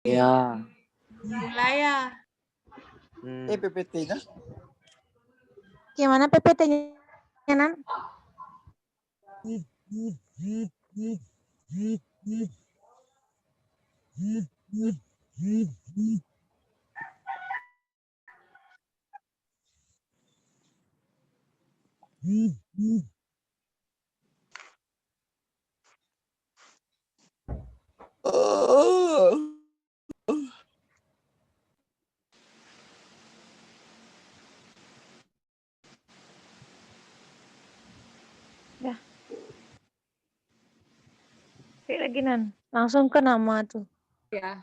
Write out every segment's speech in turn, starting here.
Ya. Mulai ya. PPT-nya? Gimana PPT-nya, Nan? Ya. Klik lagi, Nan. Langsung ke nama tuh. Ya.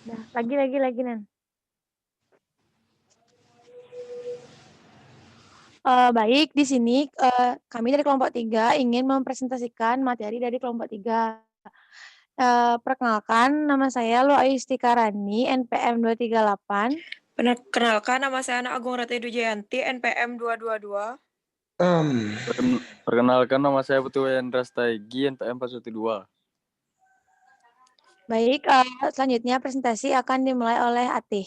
Dah, lagi, Nan. Baik, di sini kami dari kelompok 3 ingin mempresentasikan materi dari kelompok 3. Perkenalkan, nama saya Lu Aistikarani, NPM 238. Perkenalkan, nama saya Ana Agung Rati Dujayanti, NPM 222. Perkenalkan, nama saya Putu Wendra Staigi, NPM 412. Baik, selanjutnya presentasi akan dimulai oleh Atih.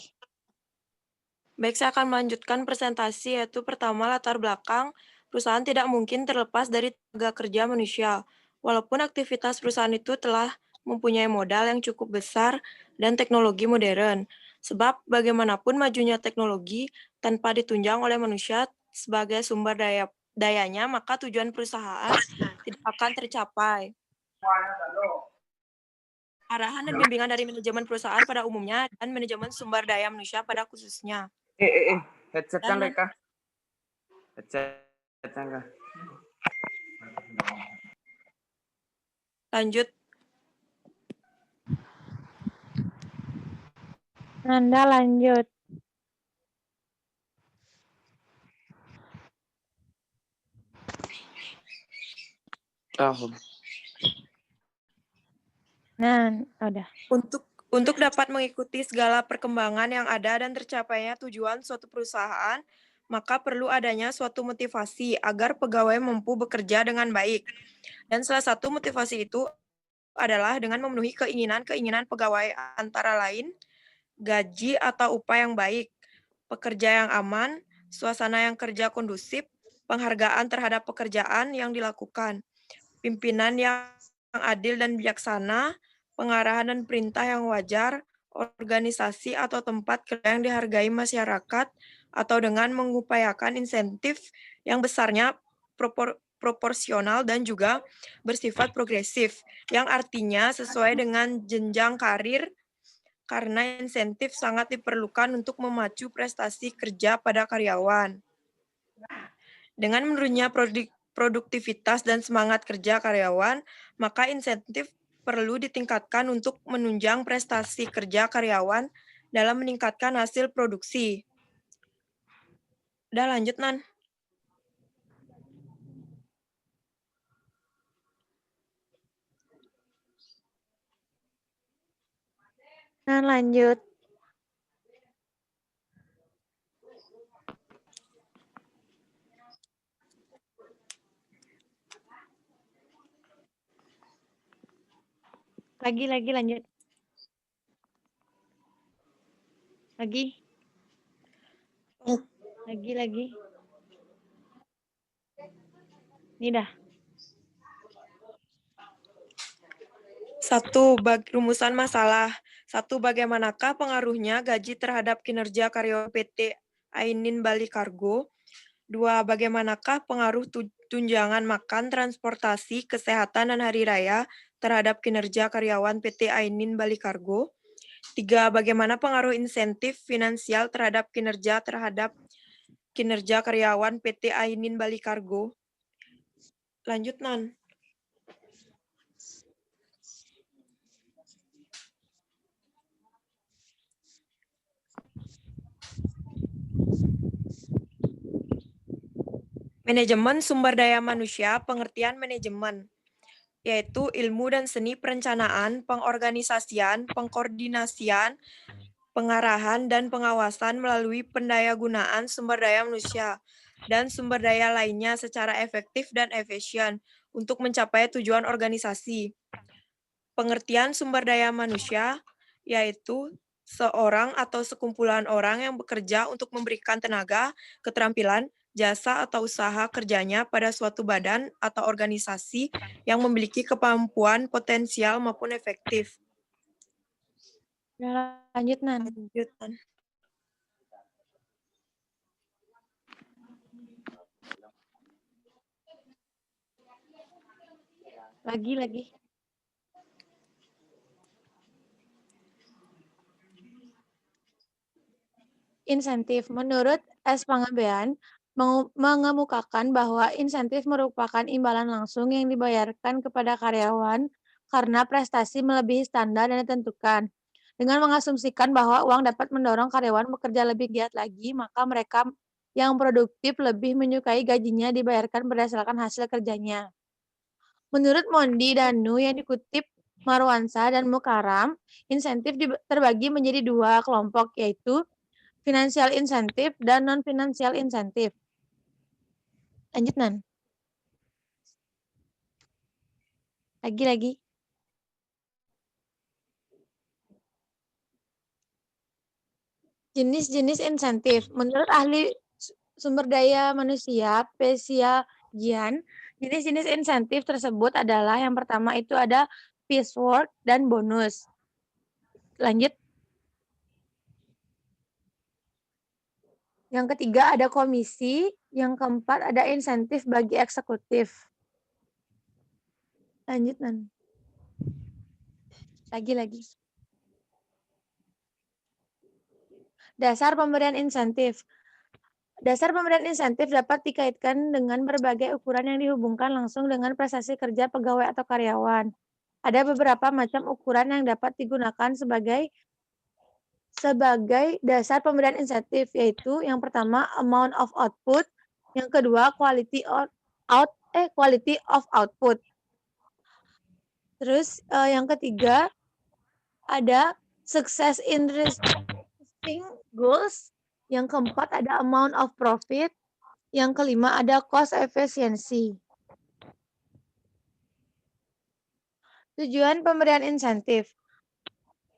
Baik, saya akan melanjutkan presentasi, yaitu pertama latar belakang. Perusahaan tidak mungkin terlepas dari tenaga kerja manusia. Walaupun aktivitas perusahaan itu telah mempunyai modal yang cukup besar dan teknologi modern. Sebab bagaimanapun majunya teknologi tanpa ditunjang oleh manusia sebagai sumber dayanya, maka tujuan perusahaan tidak akan tercapai. Arahan dan bimbingan dari manajemen perusahaan pada umumnya dan manajemen sumber daya manusia pada khususnya. Headset kan mereka. Headset kan. Lanjut. Nanda lanjut. Nah, udah. Untuk dapat mengikuti segala perkembangan yang ada dan tercapainya tujuan suatu perusahaan, maka perlu adanya suatu motivasi agar pegawai mampu bekerja dengan baik. Dan salah satu motivasi itu adalah dengan memenuhi keinginan-keinginan pegawai, antara lain gaji atau upah yang baik, pekerja yang aman, suasana yang kerja kondusif, penghargaan terhadap pekerjaan yang dilakukan, pimpinan yang adil dan bijaksana, pengarahan dan perintah yang wajar, organisasi atau tempat kerja yang dihargai masyarakat, atau dengan mengupayakan insentif yang besarnya proporsional dan juga bersifat progresif, yang artinya sesuai dengan jenjang karir, karena insentif sangat diperlukan untuk memacu prestasi kerja pada karyawan. Dengan menurunnya produktivitas dan semangat kerja karyawan, maka insentif perlu ditingkatkan untuk menunjang prestasi kerja karyawan dalam meningkatkan hasil produksi. Udah lanjut, Nan. Nah, lanjut. Lagi, lanjut. Lagi. Ini dah. 1. Rumusan masalah. 1. Bagaimanakah pengaruhnya gaji terhadap kinerja karyawan PT Ainin Bali Cargo? 2. Bagaimanakah pengaruh tunjangan makan, transportasi, kesehatan, dan hari raya terhadap kinerja karyawan PT Ainin Bali Cargo? 3. Bagaimana pengaruh insentif finansial terhadap kinerja karyawan PT Ainin Bali Cargo? Lanjut, Nan. Manajemen sumber daya manusia, pengertian manajemen, yaitu ilmu dan seni perencanaan, pengorganisasian, pengkoordinasian, pengarahan, dan pengawasan melalui pendayagunaan sumber daya manusia dan sumber daya lainnya secara efektif dan efisien untuk mencapai tujuan organisasi. Pengertian sumber daya manusia, yaitu seorang atau sekumpulan orang yang bekerja untuk memberikan tenaga, keterampilan, jasa atau usaha kerjanya pada suatu badan atau organisasi yang memiliki kemampuan potensial maupun efektif. Udah, lanjut, Nan. Lanjut, Nan. Lagi. Insentif. Menurut S. Panggabean, mengemukakan bahwa insentif merupakan imbalan langsung yang dibayarkan kepada karyawan karena prestasi melebihi standar yang ditentukan. Dengan mengasumsikan bahwa uang dapat mendorong karyawan bekerja lebih giat lagi, maka mereka yang produktif lebih menyukai gajinya dibayarkan berdasarkan hasil kerjanya. Menurut Mondi Danu yang dikutip Marwansa dan Mukaram, insentif terbagi menjadi dua kelompok, yaitu financial insentif dan non-financial insentif. Lanjut, Nan. Lagi. Jenis-jenis insentif. Menurut ahli sumber daya manusia, Pesia Gian, jenis-jenis insentif tersebut adalah yang pertama itu ada piecework dan bonus. Lanjut. Yang ketiga ada komisi, yang keempat ada insentif bagi eksekutif. Lanjut, Nan. Lagi. Dasar pemberian insentif. Dasar pemberian insentif dapat dikaitkan dengan berbagai ukuran yang dihubungkan langsung dengan prestasi kerja pegawai atau karyawan. Ada beberapa macam ukuran yang dapat digunakan sebagai dasar pemberian insentif, yaitu yang pertama amount of output, yang kedua quality of output. Terus yang ketiga ada success in reaching goals, yang keempat ada amount of profit, yang kelima ada cost efficiency. Tujuan pemberian insentif.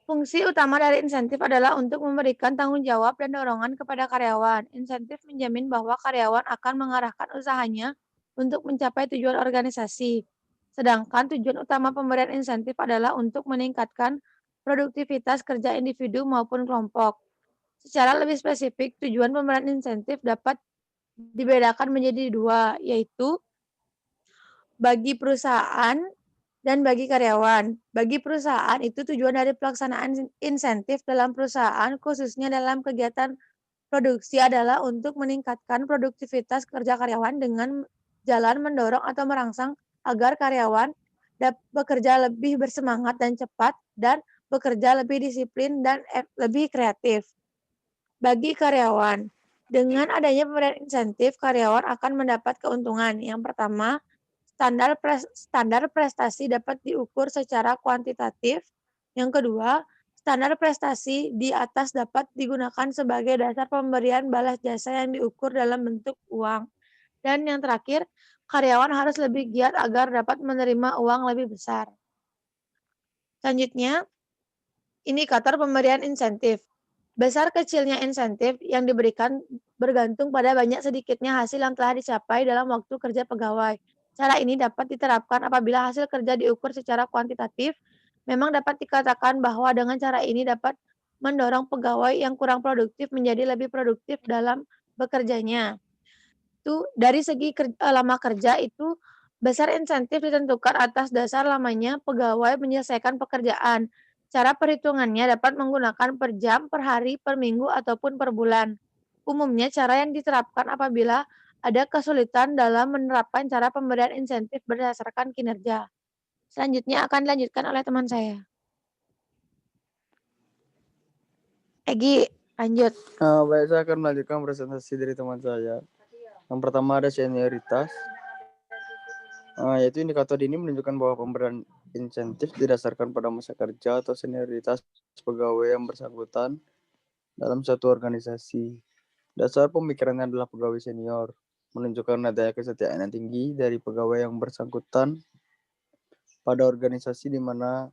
Fungsi utama dari insentif adalah untuk memberikan tanggung jawab dan dorongan kepada karyawan. Insentif menjamin bahwa karyawan akan mengarahkan usahanya untuk mencapai tujuan organisasi. Sedangkan tujuan utama pemberian insentif adalah untuk meningkatkan produktivitas kerja individu maupun kelompok. Secara lebih spesifik, tujuan pemberian insentif dapat dibedakan menjadi dua, yaitu bagi perusahaan dan bagi karyawan. Bagi perusahaan itu tujuan dari pelaksanaan insentif dalam perusahaan, khususnya dalam kegiatan produksi, adalah untuk meningkatkan produktivitas kerja karyawan dengan jalan mendorong atau merangsang agar karyawan bekerja lebih bersemangat dan cepat, dan bekerja lebih disiplin dan lebih kreatif. Bagi karyawan, dengan adanya pemberian insentif, karyawan akan mendapat keuntungan. Yang pertama, standar prestasi dapat diukur secara kuantitatif. Yang kedua, standar prestasi di atas dapat digunakan sebagai dasar pemberian balas jasa yang diukur dalam bentuk uang. Dan yang terakhir, karyawan harus lebih giat agar dapat menerima uang lebih besar. Selanjutnya, indikator pemberian insentif. Besar kecilnya insentif yang diberikan bergantung pada banyak sedikitnya hasil yang telah dicapai dalam waktu kerja pegawai. Cara ini dapat diterapkan apabila hasil kerja diukur secara kuantitatif. Memang dapat dikatakan bahwa dengan cara ini dapat mendorong pegawai yang kurang produktif menjadi lebih produktif dalam bekerjanya. Itu dari segi lama kerja itu besar insentif ditentukan atas dasar lamanya pegawai menyelesaikan pekerjaan. Cara perhitungannya dapat menggunakan per jam, per hari, per minggu, ataupun per bulan. Umumnya cara yang diterapkan apabila ada kesulitan dalam menerapkan cara pemberian insentif berdasarkan kinerja. Selanjutnya akan dilanjutkan oleh teman saya. Egi, lanjut. Baik, saya akan melanjutkan presentasi dari teman saya. Yang pertama ada senioritas. Yaitu indikator ini menunjukkan bahwa pemberian insentif didasarkan pada masa kerja atau senioritas pegawai yang bersangkutan dalam suatu organisasi. Dasar pemikirannya adalah pegawai senior, menunjukkan adanya kesetiaan yang tinggi dari pegawai yang bersangkutan pada organisasi di mana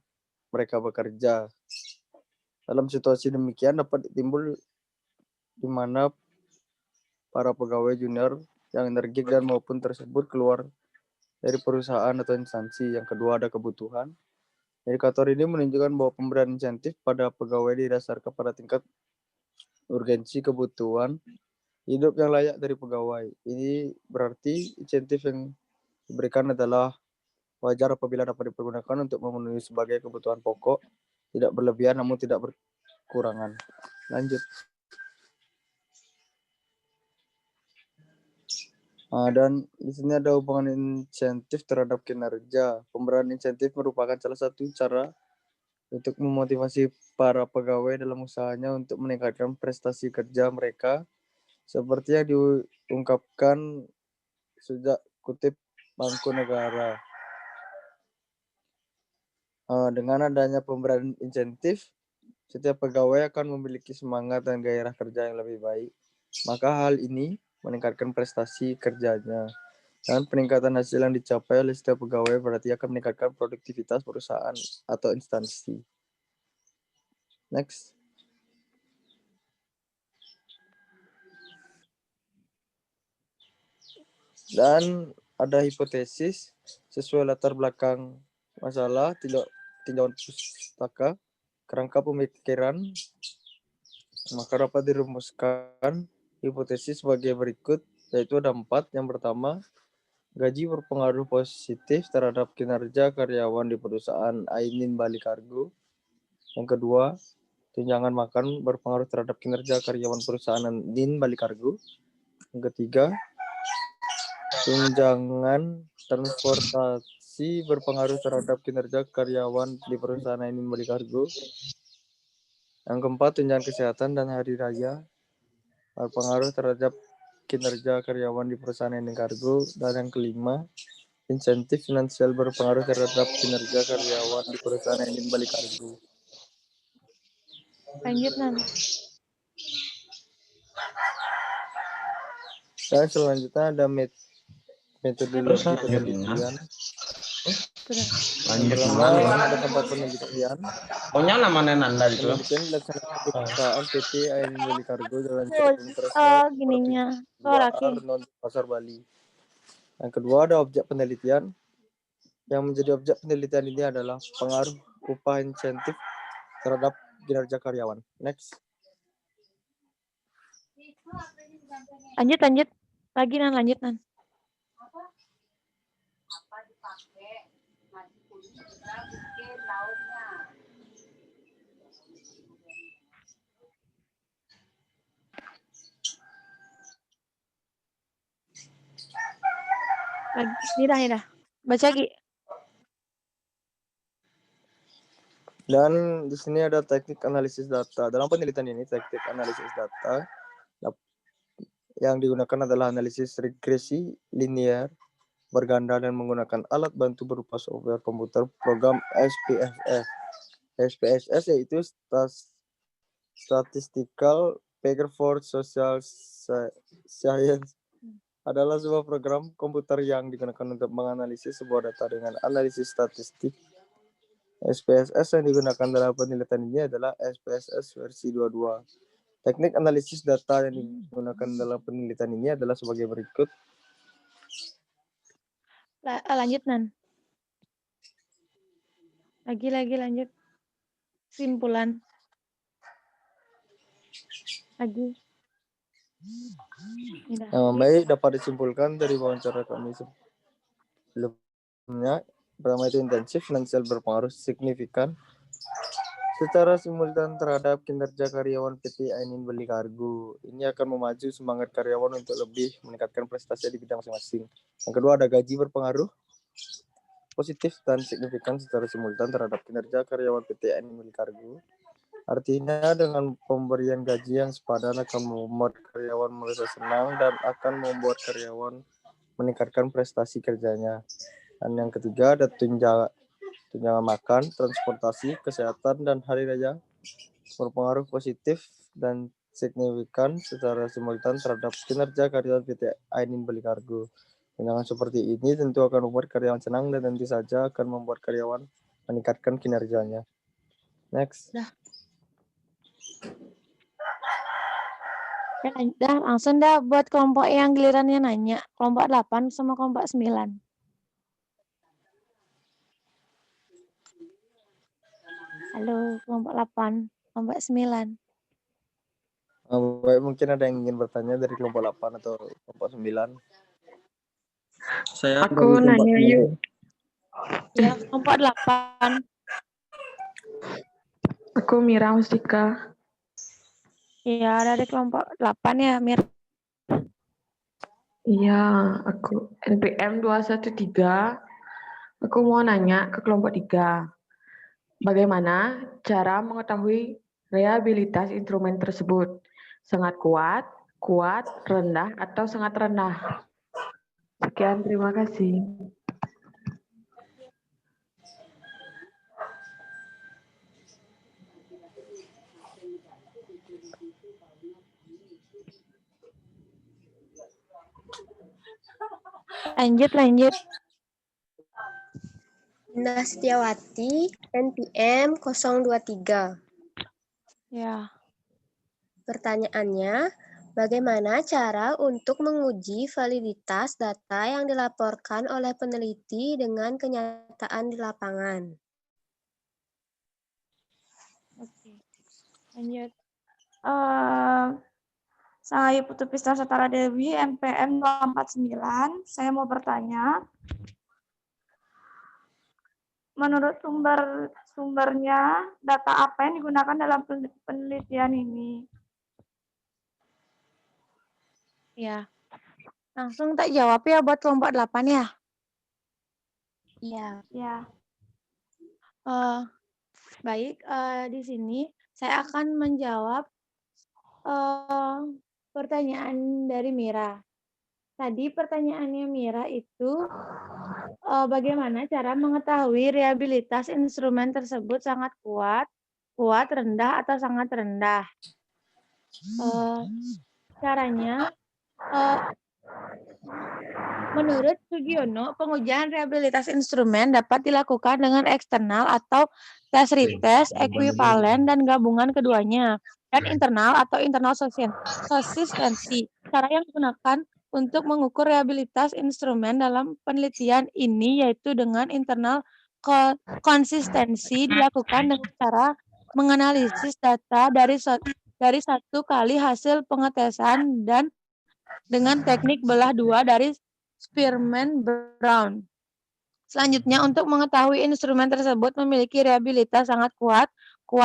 mereka bekerja. Dalam situasi demikian dapat timbul di mana para pegawai junior yang energik dan maupun tersebut keluar dari perusahaan atau instansi. Yang kedua ada kebutuhan. Indikator ini menunjukkan bahwa pemberian insentif pada pegawai didasarkan pada tingkat urgensi kebutuhan hidup yang layak dari pegawai. Ini berarti insentif yang diberikan adalah wajar apabila dapat dipergunakan untuk memenuhi sebagai kebutuhan pokok, tidak berlebihan namun tidak berkurangan. Lanjut. Dan di sini ada hubungan insentif terhadap kinerja. Pemberian insentif merupakan salah satu cara untuk memotivasi para pegawai dalam usahanya untuk meningkatkan prestasi kerja mereka, seperti yang diungkapkan sejak kutip Bangku Negara. Dengan adanya pemberian insentif, setiap pegawai akan memiliki semangat dan gairah kerja yang lebih baik. Maka hal ini meningkatkan prestasi kerjanya. Dan peningkatan hasil yang dicapai oleh setiap pegawai berarti akan meningkatkan produktivitas perusahaan atau instansi. Next. Dan ada hipotesis sesuai latar belakang masalah tinjauan pustaka, kerangka pemikiran, maka dapat dirumuskan hipotesis sebagai berikut, yaitu ada 4. Yang pertama, gaji berpengaruh positif terhadap kinerja karyawan di perusahaan Ainin Bali Kargo. Yang kedua, tunjangan makan berpengaruh terhadap kinerja karyawan perusahaan Ainin Bali Kargo. Yang ketiga, tunjangan transportasi berpengaruh terhadap kinerja karyawan di perusahaan Ainin Bali Kargo. Yang keempat, tunjangan kesehatan dan hari raya berpengaruh terhadap kinerja karyawan di perusahaan Ainin Kargo. Dan yang kelima, insentif finansial berpengaruh terhadap kinerja karyawan di perusahaan Ainin Bali Kargo. Lanjut, Nan. Dan selanjutnya ada metodologi penelitian. Yang pertama ada tempat penelitian. Pokoknya namanya Nanda itu. Penelitian dilaksanakan di perusahaan PT Ainin Bali Kargo Jalan Gininya, suara 2A non Pasar Bali. Yang kedua ada objek penelitian. Yang menjadi objek penelitian ini adalah pengaruh upah insentif terhadap kinerja karyawan. Next. Lanjut. Lagi, Nan, lanjut, Nan. Lagi, ini dah. Baca, Gi. Dan di sini ada teknik analisis data. Dalam penelitian ini, teknik analisis data yang digunakan adalah analisis regresi linear berganda dan menggunakan alat bantu berupa software komputer program SPSS. SPSS yaitu Statistical Paper for Social Science, adalah sebuah program komputer yang digunakan untuk menganalisis sebuah data dengan analisis statistik. SPSS yang digunakan dalam penelitian ini adalah SPSS versi 22. Teknik analisis data yang digunakan dalam penelitian ini adalah sebagai berikut. Lanjut, Nan. Lagi, lanjut. Simpulan. Lagi. Baik, dapat disimpulkan dari wawancara kami sebelumnya. Pertama itu intensif finansial berpengaruh signifikan secara simultan terhadap kinerja karyawan PT Ainin Bali Kargo. Ini akan memacu semangat karyawan untuk lebih meningkatkan prestasi di bidang masing-masing. Yang kedua ada gaji berpengaruh positif dan signifikan secara simultan terhadap kinerja karyawan PT Ainin Bali Kargo. Artinya dengan pemberian gaji yang sepadan akan membuat karyawan merasa senang dan akan membuat karyawan meningkatkan prestasi kerjanya. Dan yang ketiga ada tunjangan makan, transportasi, kesehatan, dan hari raya berpengaruh positif dan signifikan secara simultan terhadap kinerja karyawan PT Ainin Beli Kargo. Tunjangan seperti ini tentu akan membuat karyawan senang dan tentu saja akan membuat karyawan meningkatkan kinerjanya. Next. Dah, langsung dah buat kelompok yang gilirannya nanya. Kelompok 8 sama kelompok 9. Halo, kelompok 8, kelompok 9. Baik, mungkin ada yang ingin bertanya dari kelompok 8 atau kelompok 9. Saya Aku nanya yuk. Ya, kelompok 8. Aku Mira Mustika. Iya, dari kelompok 8 ya, Mir. Iya, aku NPM 213. Aku mau nanya ke kelompok 3. Bagaimana cara mengetahui reliabilitas instrumen tersebut? Sangat kuat, kuat, rendah, atau sangat rendah? Sekian, terima kasih. Lanjut. Indah Setiawati, NPM 023. Ya. Pertanyaannya, bagaimana cara untuk menguji validitas data yang dilaporkan oleh peneliti dengan kenyataan di lapangan? Oke. Lanjut. Saya Putu Pista Setara Dewi, NPM 249. Saya mau bertanya, menurut sumbernya, data apa yang digunakan dalam penelitian ini? Ya, langsung tak jawab ya buat kelompok 8 ya. Iya. Ya. Baik, di sini saya akan menjawab pertanyaan dari Mira. Tadi pertanyaannya Mira itu bagaimana cara mengetahui reliabilitas instrumen tersebut sangat kuat, rendah, atau sangat rendah. Caranya, menurut Sugiono, pengujian reliabilitas instrumen dapat dilakukan dengan eksternal atau tes retest, ekuivalen, dan gabungan keduanya, dan internal atau internal konsistensi. Cara yang digunakan untuk mengukur reliabilitas instrumen dalam penelitian ini yaitu dengan internal konsistensi dilakukan dengan cara menganalisis data dari satu kali hasil pengetesan dan dengan teknik belah dua dari Spearman Brown. Selanjutnya, untuk mengetahui instrumen tersebut memiliki reliabilitas sangat kuat,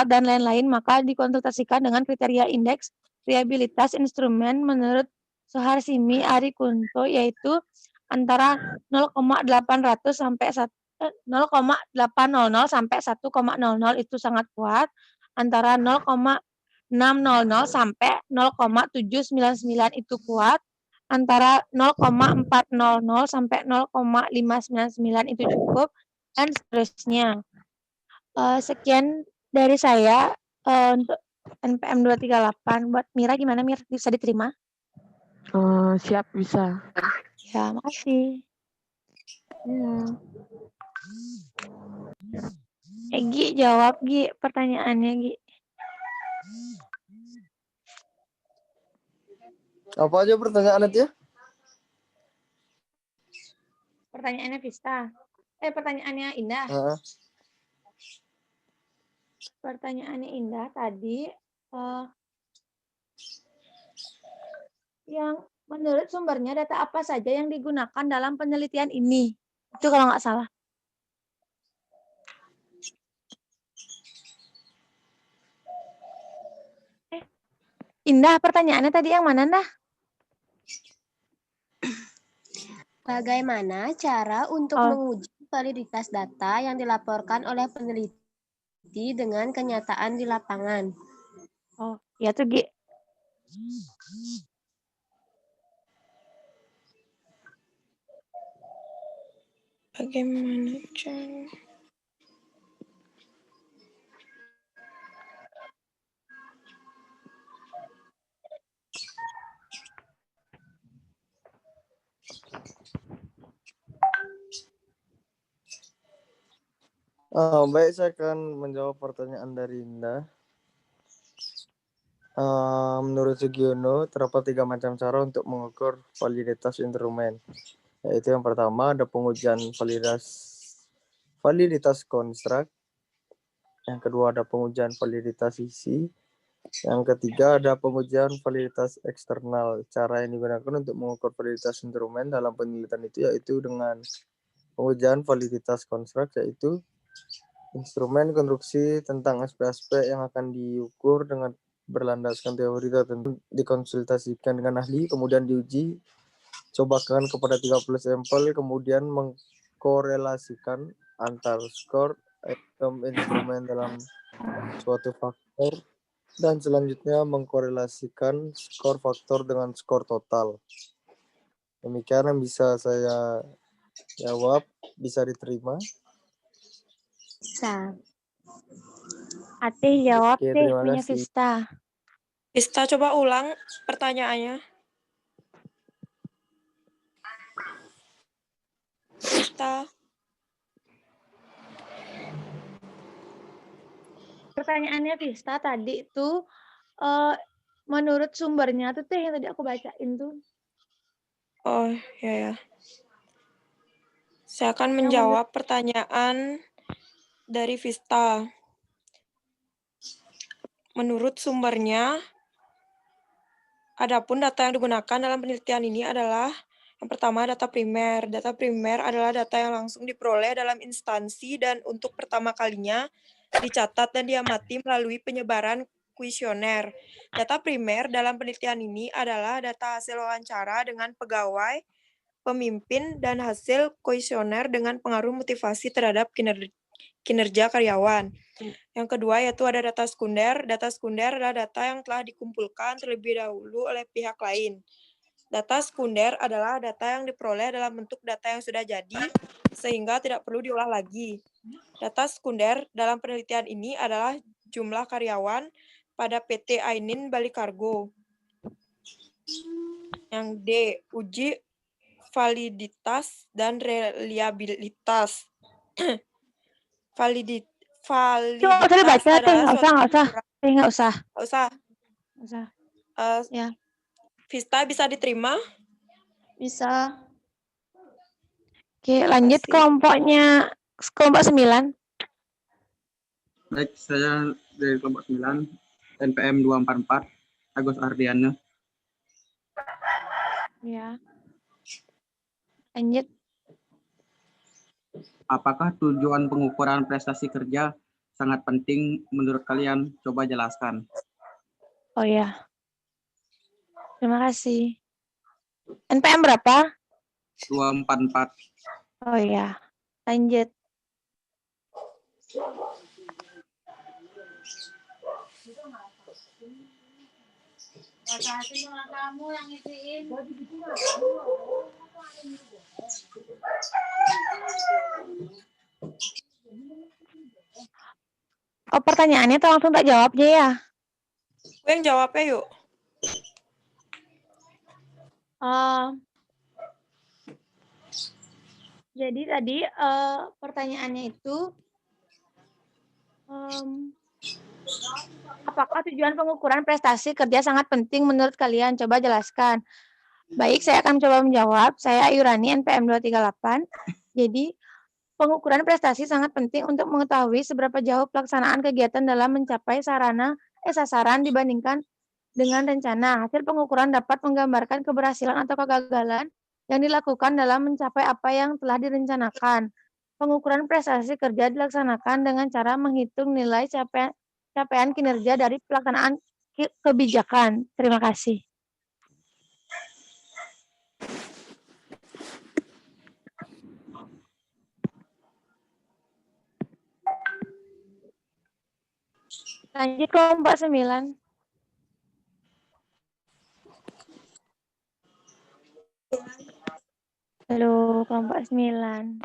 dan lain-lain, maka dikonsultasikan dengan kriteria indeks reliabilitas instrumen menurut Suharsimi Arikunto, yaitu antara 0,800 sampai 0,800 sampai 1,00 itu sangat kuat, antara 0,600 sampai 0,799 itu kuat, antara 0,400 sampai 0,599 itu cukup, dan seterusnya. Sekian dari saya untuk NPM 238. Buat Mira gimana, Mir? Bisa diterima? Siap, bisa. Ya, makasih. Ya. Gi, jawab Gi pertanyaannya Gi. Apa aja pertanyaannya dia? Pertanyaannya Vista. Pertanyaannya Indah. Pertanyaannya Indah tadi yang menurut sumbernya data apa saja yang digunakan dalam penelitian ini? Itu kalau nggak salah. Indah, pertanyaannya tadi yang mana, Nah? Bagaimana cara untuk menguji validitas data yang dilaporkan oleh peneliti dengan kenyataan di lapangan. Oh, ya tuh Gi. Bagaimana cara? Baik, saya akan menjawab pertanyaan dari Indah. Menurut Sugiono, terdapat 3 macam cara untuk mengukur validitas instrumen. Yaitu yang pertama ada pengujian validitas konstruk, yang kedua ada pengujian validitas isi, yang ketiga ada pengujian validitas eksternal. Cara yang digunakan untuk mengukur validitas instrumen dalam penelitian itu yaitu dengan pengujian validitas konstruk, yaitu instrumen konstruksi tentang aspek-aspek yang akan diukur dengan berlandaskan teori tertentu, dikonsultasikan dengan ahli, kemudian diuji cobakan kepada 30 sampel, kemudian mengkorelasikan antar skor item instrumen dalam suatu faktor, dan selanjutnya mengkorelasikan skor faktor dengan skor total. Demikian yang bisa saya jawab. Bisa diterima? Bisa. Atih jawab Oke, teh terima punya kasih. Vista. Vista, coba ulang pertanyaannya. Vista. Pertanyaannya Vista tadi itu menurut sumbernya tuh teh yang tadi aku bacain tuh. Oh, ya. Saya akan Yang menjawab pertanyaan dari Vista. Menurut sumbernya, adapun data yang digunakan dalam penelitian ini adalah yang pertama data primer. Data primer adalah data yang langsung diperoleh dalam instansi dan untuk pertama kalinya dicatat dan diamati melalui penyebaran kuesioner. Data primer dalam penelitian ini adalah data hasil wawancara dengan pegawai, pemimpin, dan hasil kuesioner dengan pengaruh motivasi terhadap kinerja karyawan. Yang kedua yaitu ada data sekunder. Data sekunder adalah data yang telah dikumpulkan terlebih dahulu oleh pihak lain. Data sekunder adalah data yang diperoleh dalam bentuk data yang sudah jadi, sehingga tidak perlu diolah lagi. Data sekunder dalam penelitian ini adalah jumlah karyawan pada PT Ainin Bali Cargo. Yang D, uji validitas dan reliabilitas. Validitas Cuma usah dibaca teh, adalah nggak usah. Teh nggak usah. Nggak usah. Ya. Vista bisa diterima? Bisa. Oke, lanjut kelompok 9. Baik, saya dari kelompok 9, NPM 244, Agus Ardiana. Ya. Lanjut. Apakah tujuan pengukuran prestasi kerja sangat penting menurut kalian? Coba jelaskan. Oh ya. Terima kasih. NPM berapa? 244. Oh ya. Lanjut. Kamu yang ngisiin. Oh, pertanyaannya tuh langsung tak jawabnya ya? Gue yang jawabnya yuk. Jadi tadi pertanyaannya itu apakah tujuan pengukuran prestasi kerja sangat penting menurut kalian? Coba jelaskan. Baik, saya akan coba menjawab. Saya Ayurani, NPM 238. Jadi, pengukuran prestasi sangat penting untuk mengetahui seberapa jauh pelaksanaan kegiatan dalam mencapai sasaran dibandingkan dengan rencana. Hasil pengukuran dapat menggambarkan keberhasilan atau kegagalan yang dilakukan dalam mencapai apa yang telah direncanakan. Pengukuran prestasi kerja dilaksanakan dengan cara menghitung nilai capaian kinerja dari pelaksanaan kebijakan. Terima kasih. Lanjut kelompok 9. Halo, kelompok 9.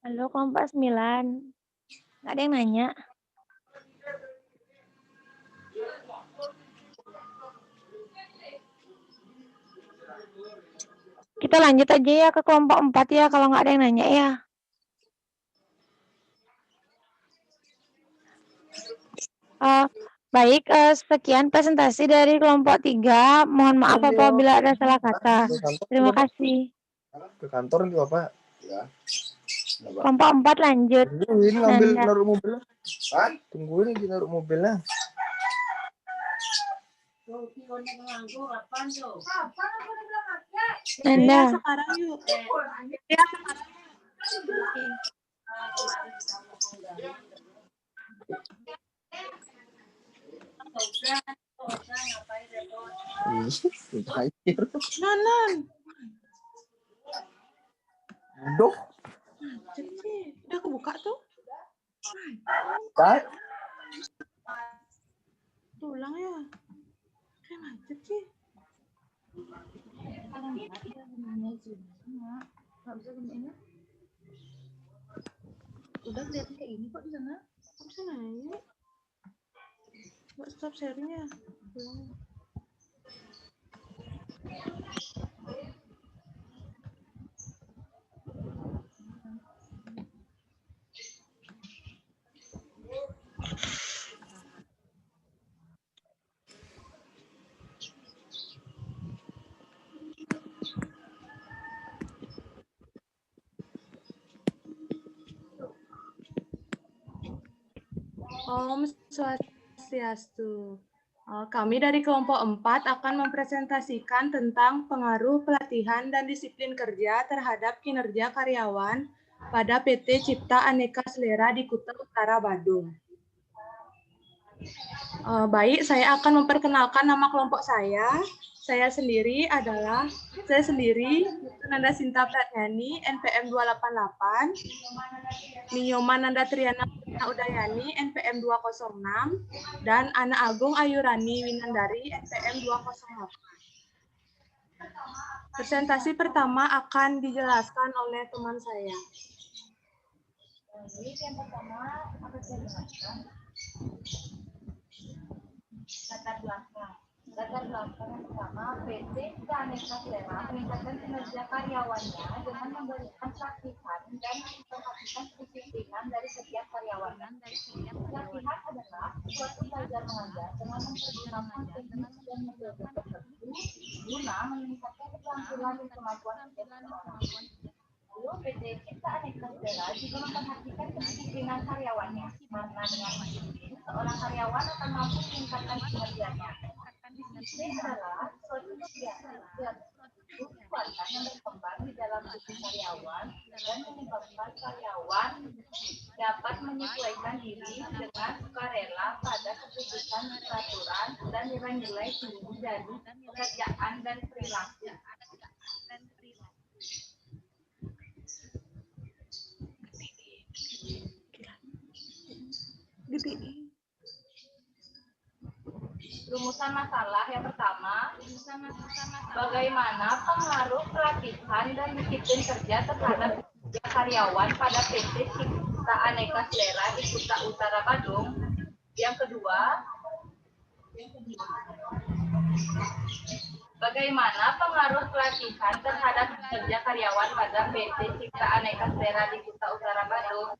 Halo, kelompok 9. Nggak ada yang nanya. Kita lanjut aja ya ke kelompok 4 ya, kalau nggak ada yang nanya ya. Baik, sekian presentasi dari kelompok 3. Mohon maaf apabila ada salah kata. Terima kasih. Ke kantor juga Pak. Ya. Kelompok 4 lanjut. Tungguin ngambil Nanda. naruh mobilnya. Tungguin lagi naruh mobilnya. Nanda. Sekarang yuk. Nanan. Duh. Udah kebuka tuh. Pak. Tulang ya. Kayak macet sih. Udah kelihatan kayak ini kok di sana. Kok bisa naik? Buat stop sharingnya. Om Swastiastu. Kami dari kelompok 4 akan mempresentasikan tentang pengaruh pelatihan dan disiplin kerja terhadap kinerja karyawan pada PT Cipta Aneka Selera di Kuta Utara, Badung. Baik, saya akan memperkenalkan nama kelompok saya. Saya sendiri Nanda Sinta Pratnyani, NPM 288, Niyoma Nanda Triana Udayani, NPM 206, dan Ana Agung Ayurani Winandari, NPM 208. Presentasi pertama akan dijelaskan oleh teman saya. Yang pertama akan saya jelaskan latar belakang. Latar belakang yang pertama, PT Cipta Aneka Selera meningkatkan kinerja karyawannya dengan memberikan pelatihan dan memperhatikan kedisiplinan dari setiap karyawan. Pelatihan adalah suatu belajar mengajar dengan mempergunakan teknik dan metode tertentu guna meningkatkan keterampilan dan kemampuan setiap orang. Lalu PT Cipta Aneka Selera juga memperhatikan kedisiplinan karyawannya, karena dengan disiplin seorang karyawan akan mampu meningkatkan kinerjanya. Disiplin adalah suatu kegiatan kekuatan yang berkembang di dalam tubuh karyawan dan menyebabkan karyawan dapat menyesuaikan diri dengan sukarela pada keputusan peraturan dan nilai-nilai tinggi dari pekerjaan dan perilaku. Rumusan masalah yang pertama, bagaimana pengaruh pelatihan dan disiplin kerja terhadap karyawan pada PT Cipta Aneka Selera di Kuta Utara, Badung. Yang kedua, bagaimana pengaruh pelatihan terhadap kerja karyawan pada PT Cipta Aneka Selera di Kuta Utara, Badung.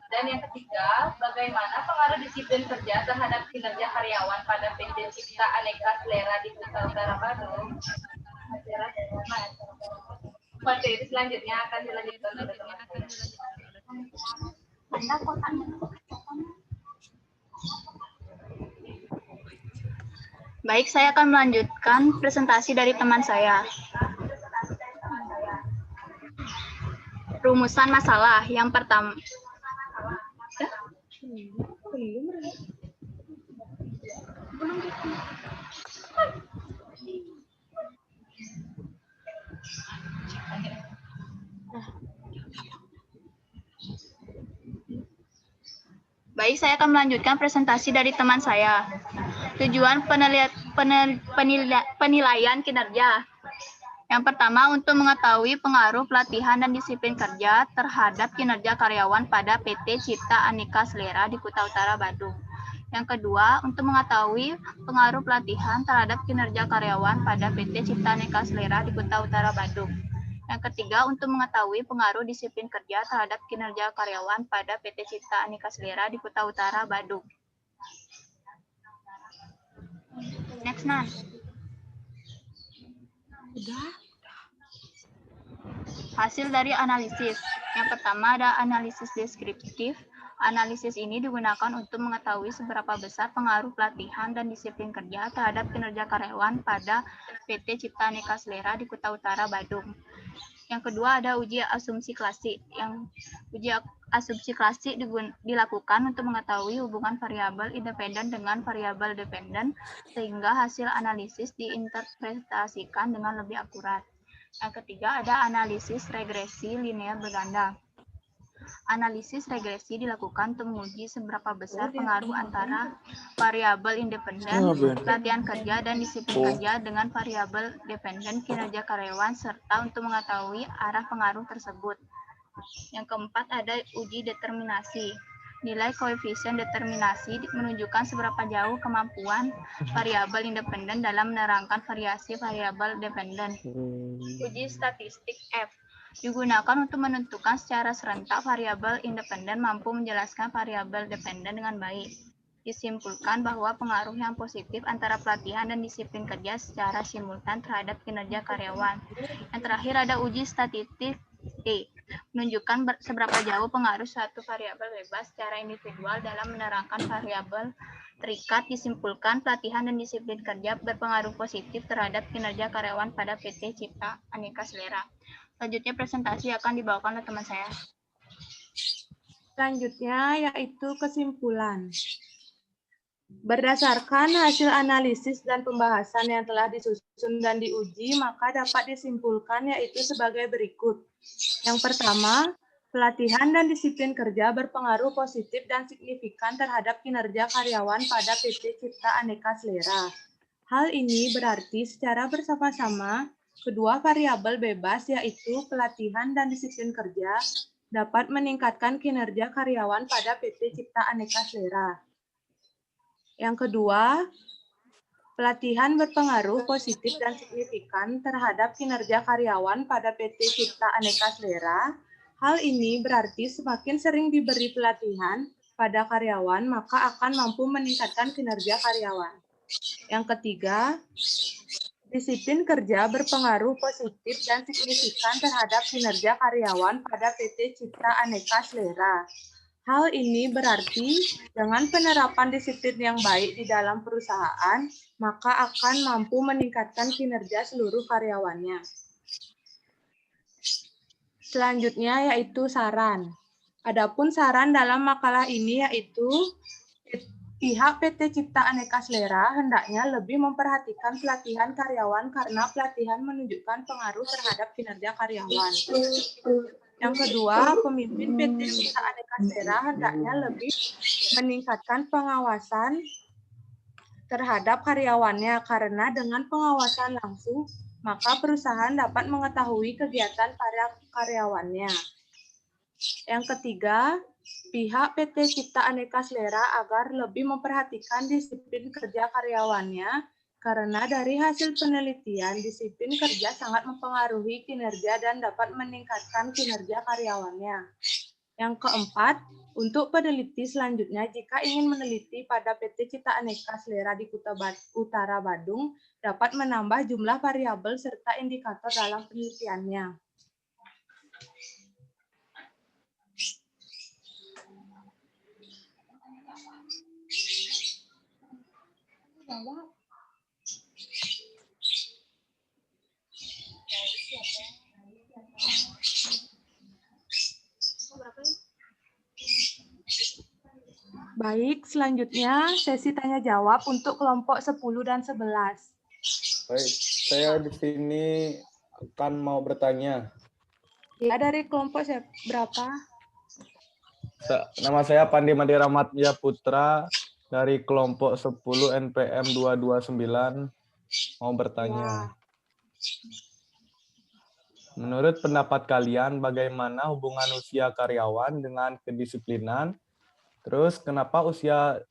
Dan yang ketiga, bagaimana pengaruh disiplin kerja terhadap kinerja karyawan pada PT Cipta Aneka Selera di Kuta Utara, Badung. Materi selanjutnya akan dilanjutkan oleh teman-teman. Baik, saya akan melanjutkan presentasi dari teman saya. Rumusan masalah yang pertama. Baik, saya akan melanjutkan presentasi dari teman saya. Tujuan penilaian kinerja. Yang pertama, untuk mengetahui pengaruh pelatihan dan disiplin kerja terhadap kinerja karyawan pada PT Cipta Aneka Selera di Kuta Utara, Badung. Yang kedua, untuk mengetahui pengaruh pelatihan terhadap kinerja karyawan pada PT Cipta Aneka Selera di Kuta Utara, Badung. Yang ketiga, untuk mengetahui pengaruh disiplin kerja terhadap kinerja karyawan pada PT Cipta Aneka Selera di Kuta Utara, Badung. Next, Nan. Hasil dari analisis. Yang pertama ada analisis deskriptif. Analisis ini digunakan untuk mengetahui seberapa besar pengaruh pelatihan dan disiplin kerja terhadap kinerja karyawan pada PT Cipta Aneka Selera di Kuta Utara, Badung. Yang kedua ada uji asumsi klasik. Yang uji asumsi klasik dilakukan untuk mengetahui hubungan variabel independen dengan variabel dependen sehingga hasil analisis diinterpretasikan dengan lebih akurat. Yang ketiga ada analisis regresi linear berganda. Analisis regresi dilakukan untuk menguji seberapa besar pengaruh antara variabel independen, pelatihan kerja, dan disiplin kerja dengan variabel dependen kinerja karyawan, serta untuk mengetahui arah pengaruh tersebut. Yang keempat ada uji determinasi. Nilai koefisien determinasi menunjukkan seberapa jauh kemampuan variabel independen dalam menerangkan variasi variabel dependen. Uji statistik F digunakan untuk menentukan secara serentak variabel independen mampu menjelaskan variabel dependen dengan baik. Disimpulkan bahwa pengaruh yang positif antara pelatihan dan disiplin kerja secara simultan terhadap kinerja karyawan. Yang terakhir ada uji statistik D, menunjukkan seberapa jauh pengaruh suatu variabel bebas secara individual dalam menerangkan variabel terikat. Disimpulkan pelatihan dan disiplin kerja berpengaruh positif terhadap kinerja karyawan pada PT Cipta Aneka Selera. Selanjutnya presentasi akan dibawakan oleh teman saya. Selanjutnya yaitu kesimpulan. Berdasarkan hasil analisis dan pembahasan yang telah disusun dan diuji, maka dapat disimpulkan yaitu sebagai berikut. Yang pertama, pelatihan dan disiplin kerja berpengaruh positif dan signifikan terhadap kinerja karyawan pada PT Cipta Aneka Selera. Hal ini berarti secara bersama-sama, kedua variabel bebas yaitu pelatihan dan disiplin kerja dapat meningkatkan kinerja karyawan pada PT Cipta Aneka Selera. Yang kedua, pelatihan berpengaruh positif dan signifikan terhadap kinerja karyawan pada PT Cipta Aneka Selera. Hal ini berarti semakin sering diberi pelatihan pada karyawan, maka akan mampu meningkatkan kinerja karyawan. Yang ketiga, disiplin kerja berpengaruh positif dan signifikan terhadap kinerja karyawan pada PT Cipta Aneka Selera. Hal ini berarti dengan penerapan disiplin yang baik di dalam perusahaan, maka akan mampu meningkatkan kinerja seluruh karyawannya. Selanjutnya yaitu saran. Adapun saran dalam makalah ini yaitu pihak PT Cipta Aneka Selera hendaknya lebih memperhatikan pelatihan karyawan karena pelatihan menunjukkan pengaruh terhadap kinerja karyawan. Yang kedua, pemimpin PT Cipta Aneka Selera hendaknya lebih meningkatkan pengawasan terhadap karyawannya karena dengan pengawasan langsung, maka perusahaan dapat mengetahui kegiatan karyawannya. Yang ketiga, pihak PT Cipta Aneka Selera agar lebih memperhatikan disiplin kerja karyawannya karena dari hasil penelitian, disiplin kerja sangat mempengaruhi kinerja dan dapat meningkatkan kinerja karyawannya. Yang keempat, untuk peneliti selanjutnya, jika ingin meneliti pada PT Cipta Aneka Selera di Kuta Utara Badung, dapat menambah jumlah variabel serta indikator dalam penelitiannya. Baik, selanjutnya sesi tanya jawab untuk kelompok 10 dan 11. Baik, saya di sini akan mau bertanya. Ya, dari kelompok berapa? Nama saya Pandi Mandira Matya Putra dari kelompok 10 NPM 229 mau bertanya. Menurut pendapat kalian bagaimana hubungan usia karyawan dengan kedisiplinan? Terus kenapa usia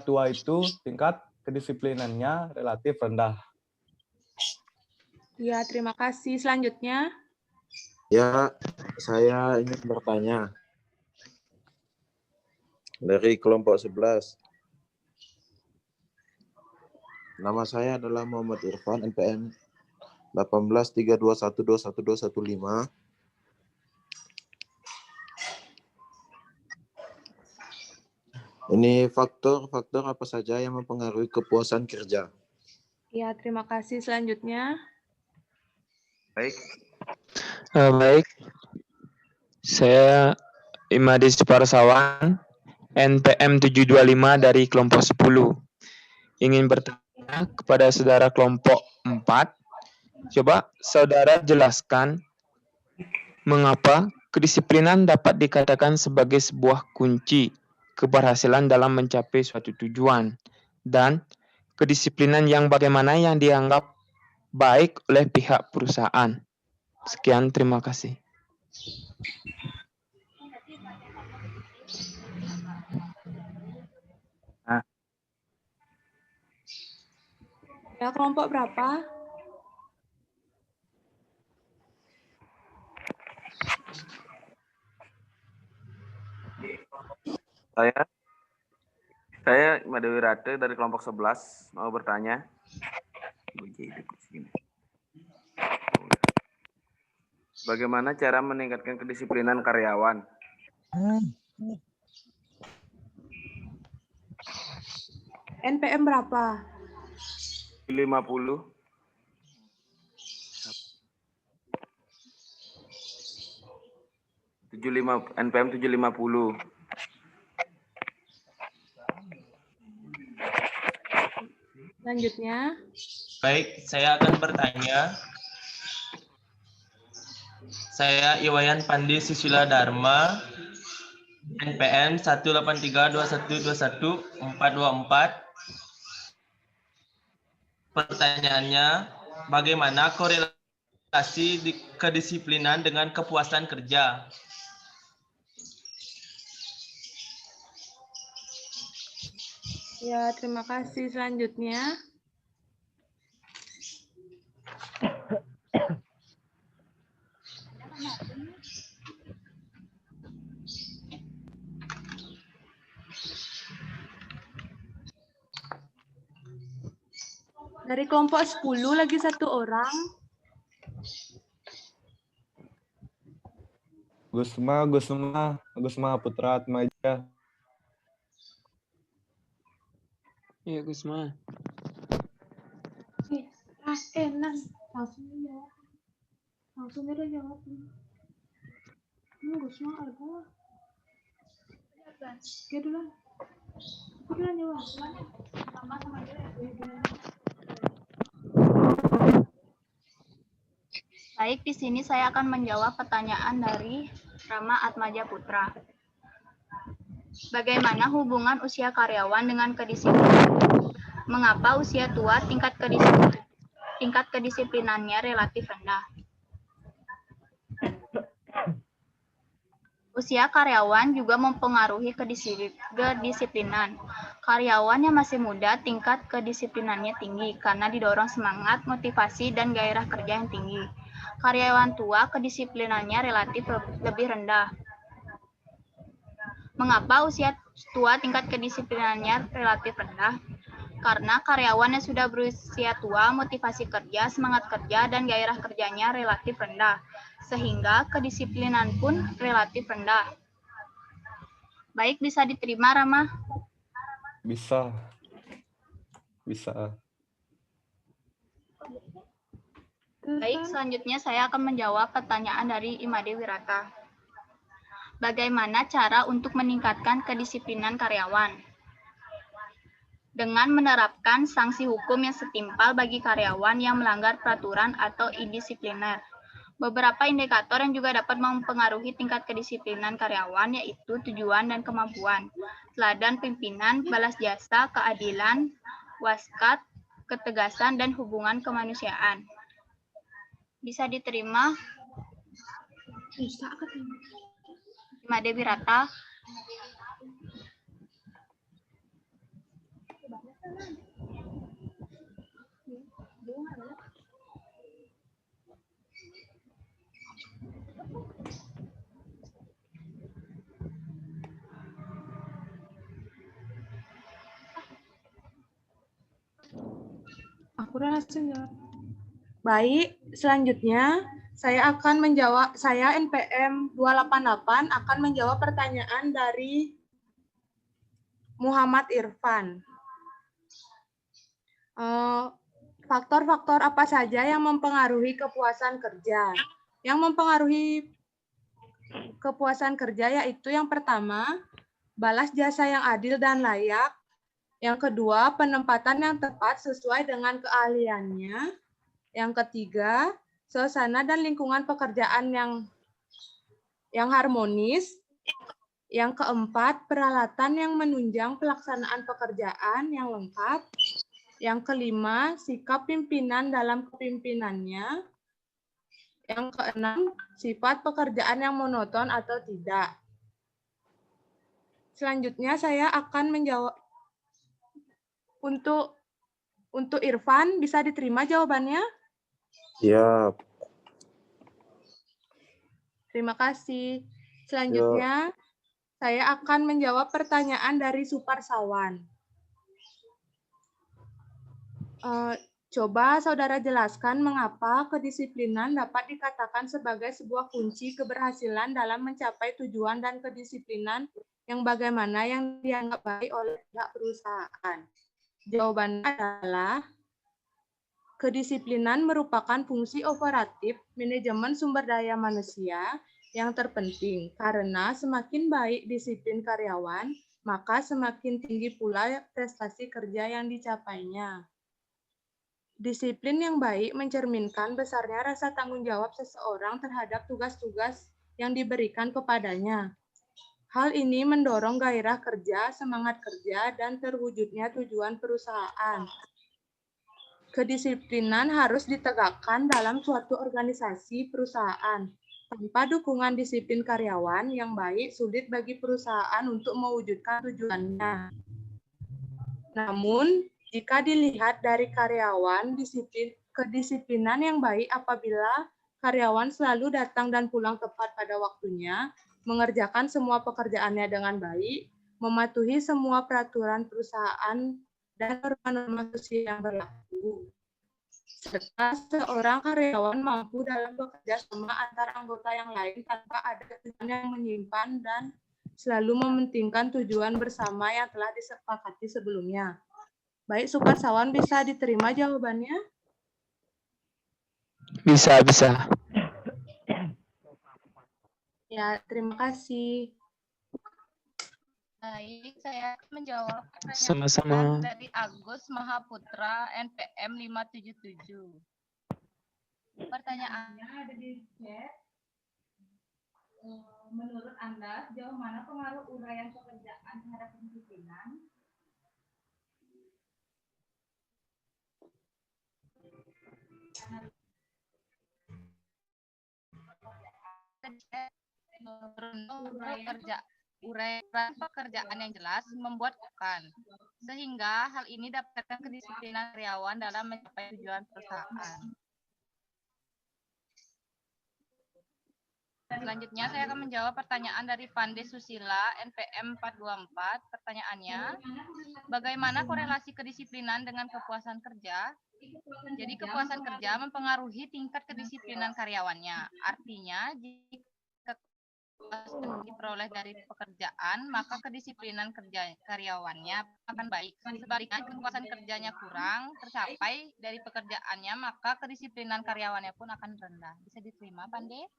tua itu tingkat kedisiplinannya relatif rendah? Ya, terima kasih. Selanjutnya. Ya, saya ingin bertanya. Dari kelompok 11. Nama saya adalah Muhammad Irfan, NPM 1832121215. Ini faktor-faktor apa saja yang mempengaruhi kepuasan kerja? Ya, terima kasih. Selanjutnya. Baik, saya Imadi Suparsawan, NPM 725 dari kelompok 10. Ingin bertanya kepada saudara kelompok 4. Coba saudara jelaskan mengapa kedisiplinan dapat dikatakan sebagai sebuah kunci keberhasilan dalam mencapai suatu tujuan, dan kedisiplinan yang bagaimana yang dianggap baik oleh pihak perusahaan. Sekian, terima kasih. Ya, kelompok berapa? Saya Madewi Rate dari kelompok 11 mau bertanya. Bagaimana cara meningkatkan kedisiplinan karyawan? NPM berapa? 50. NPM 750. Selanjutnya. Baik, saya akan bertanya. Saya Iwayan Pandi Susila Dharma, NPM 183212144. Pertanyaannya, bagaimana korelasi kedisiplinan dengan kepuasan kerja? Ya, terima kasih. Selanjutnya. Dari kelompok 10 lagi satu orang. Gusma Putra Atmaja. Iya, Gusma. Langsung dia jawab. Ini Gusma ada. Oke dulu. Aku dulu jawab. Sama-sama dia. Baik, di sini saya akan menjawab pertanyaan dari Rama Atmaja Putra. Bagaimana hubungan usia karyawan dengan kedisiplinan? Mengapa usia tua tingkat kedisiplinannya relatif rendah? Usia karyawan juga mempengaruhi kedisiplinan. Karyawan yang masih muda tingkat kedisiplinannya tinggi karena didorong semangat, motivasi, dan gairah kerja yang tinggi. Karyawan tua kedisiplinannya relatif lebih rendah. Mengapa usia tua tingkat kedisiplinannya relatif rendah? Karena karyawan yang sudah berusia tua, motivasi kerja, semangat kerja, dan gairah kerjanya relatif rendah, sehingga kedisiplinan pun relatif rendah. Baik, bisa diterima, Rama? Bisa. Baik, selanjutnya saya akan menjawab pertanyaan dari Imade Wirata. Bagaimana cara untuk meningkatkan kedisiplinan karyawan? Dengan menerapkan sanksi hukum yang setimpal bagi karyawan yang melanggar peraturan atau indisipliner. Beberapa indikator yang juga dapat mempengaruhi tingkat kedisiplinan karyawan yaitu tujuan dan kemampuan, teladan pimpinan, balas jasa, keadilan, waskat, ketegasan, dan hubungan kemanusiaan. Bisa diterima? Bisa keterima. Made Birata. Aku udah langsung jawab. Baik, selanjutnya saya akan menjawab, saya NPM 288 akan menjawab pertanyaan dari Muhammad Irfan. Faktor-faktor apa saja yang mempengaruhi kepuasan kerja? Yang mempengaruhi kepuasan kerja yaitu yang pertama, balas jasa yang adil dan layak. Yang kedua, penempatan yang tepat sesuai dengan keahliannya. Yang ketiga, suasana dan lingkungan pekerjaan yang harmonis. Yang keempat, peralatan yang menunjang pelaksanaan pekerjaan yang lengkap. Yang kelima, sikap pimpinan dalam kepemimpinannya. Yang keenam, sifat pekerjaan yang monoton atau tidak. Selanjutnya saya akan menjawab untuk Irfan, bisa diterima jawabannya? Siap. Terima kasih. Selanjutnya saya akan menjawab pertanyaan dari Suparsawan. Coba saudara jelaskan mengapa kedisiplinan dapat dikatakan sebagai sebuah kunci keberhasilan dalam mencapai tujuan dan kedisiplinan yang bagaimana yang dianggap baik oleh pihak perusahaan. Jawabannya adalah kedisiplinan merupakan fungsi operatif manajemen sumber daya manusia yang terpenting karena semakin baik disiplin karyawan, maka semakin tinggi pula prestasi kerja yang dicapainya. Disiplin yang baik mencerminkan besarnya rasa tanggung jawab seseorang terhadap tugas-tugas yang diberikan kepadanya. Hal ini mendorong gairah kerja, semangat kerja, dan terwujudnya tujuan perusahaan. Kedisiplinan harus ditegakkan dalam suatu organisasi perusahaan. Tanpa dukungan disiplin karyawan yang baik, sulit bagi perusahaan untuk mewujudkan tujuannya. Namun, jika dilihat dari karyawan, kedisiplinan yang baik apabila karyawan selalu datang dan pulang tepat pada waktunya, mengerjakan semua pekerjaannya dengan baik, mematuhi semua peraturan perusahaan dan norma-norma sosial yang berlaku, serta seorang karyawan mampu dalam bekerja sama antar anggota yang lain tanpa ada tujuan yang menyimpan dan selalu mementingkan tujuan bersama yang telah disepakati sebelumnya. Baik, Suparsawan, bisa diterima jawabannya? Bisa. Ya, terima kasih. Baik, saya akan menjawab pertanyaan Sama-sama. dari Agus Mahaputra, NPM 577. Pertanyaannya ada di chat. Menurut Anda, sejauh mana pengaruh uraian pekerjaan terhadap kedisiplinan? Uraian pekerjaan yang jelas membuatkan, sehingga hal ini dapatkan kedisiplinan karyawan dalam mencapai tujuan perusahaan. Selanjutnya saya akan menjawab pertanyaan dari Pande Susila, NPM 424. Pertanyaannya, bagaimana korelasi kedisiplinan dengan kepuasan kerja? Jadi kepuasan kerja mempengaruhi tingkat kedisiplinan karyawannya. Artinya, jika kepuasan diperoleh dari pekerjaan, maka kedisiplinan kerja karyawannya akan baik. Sebaliknya, kepuasan kerjanya kurang tercapai dari pekerjaannya, maka kedisiplinan karyawannya pun akan rendah. Bisa diterima, Pande?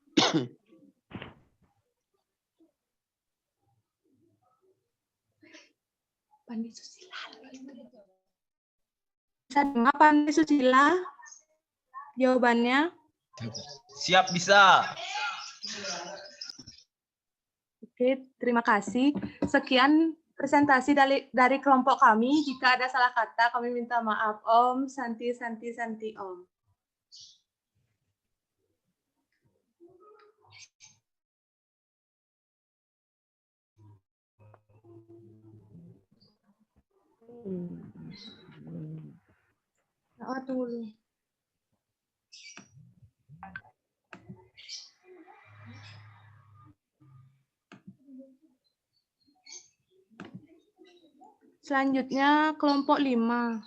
Pande Susila. Bisa dengar Pande Susila? Jawabannya? Siap bisa. Oke, terima kasih. Sekian presentasi dari kelompok kami. Jika ada salah kata, kami minta maaf. Om, Santi, Om. Dulu. Selanjutnya kelompok 5.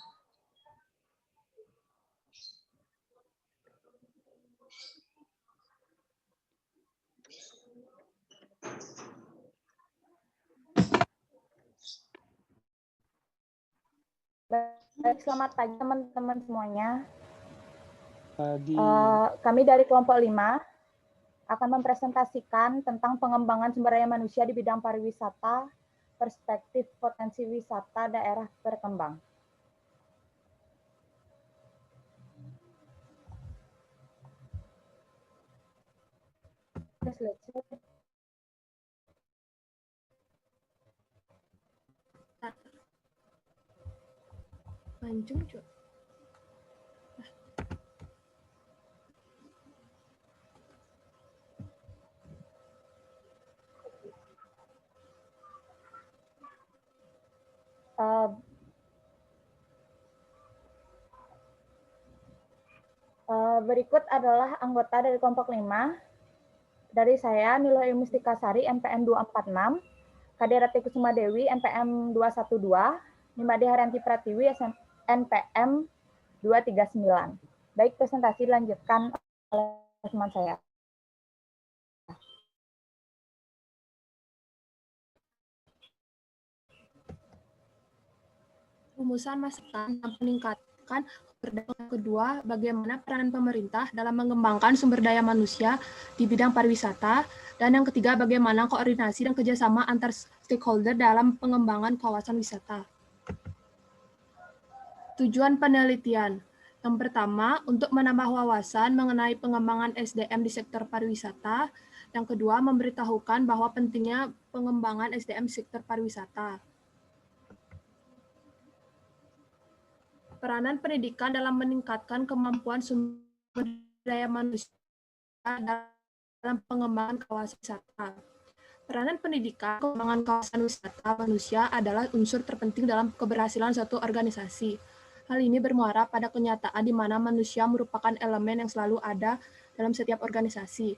Baik, selamat pagi teman-teman semuanya. Pagi. Kami dari kelompok 5 akan mempresentasikan tentang pengembangan sumber daya manusia di bidang pariwisata, perspektif potensi wisata daerah berkembang. Mancung, Cuk. Berikut adalah anggota dari kelompok 5. Dari saya, Niloy Mustikasari, NPM 246, Kaderati Kusuma Dewi, NPM 212, Nimade Haryanti Pratiwi, NPM 239. Baik, presentasi dilanjutkan oleh teman saya. Rumusan masukan yang meningkatkan kedua, bagaimana peranan pemerintah dalam mengembangkan sumber daya manusia di bidang pariwisata, dan yang ketiga, bagaimana koordinasi dan kerjasama antar stakeholder dalam pengembangan kawasan wisata. Tujuan penelitian. Yang pertama, untuk menambah wawasan mengenai pengembangan SDM di sektor pariwisata. Yang kedua, memberitahukan bahwa pentingnya pengembangan SDM di sektor pariwisata. Peranan pendidikan dalam meningkatkan kemampuan sumber daya manusia dalam pengembangan kawasan wisata. Peranan pendidikan pengembangan kawasan wisata manusia adalah unsur terpenting dalam keberhasilan suatu organisasi. Hal ini bermuara pada kenyataan di mana manusia merupakan elemen yang selalu ada dalam setiap organisasi.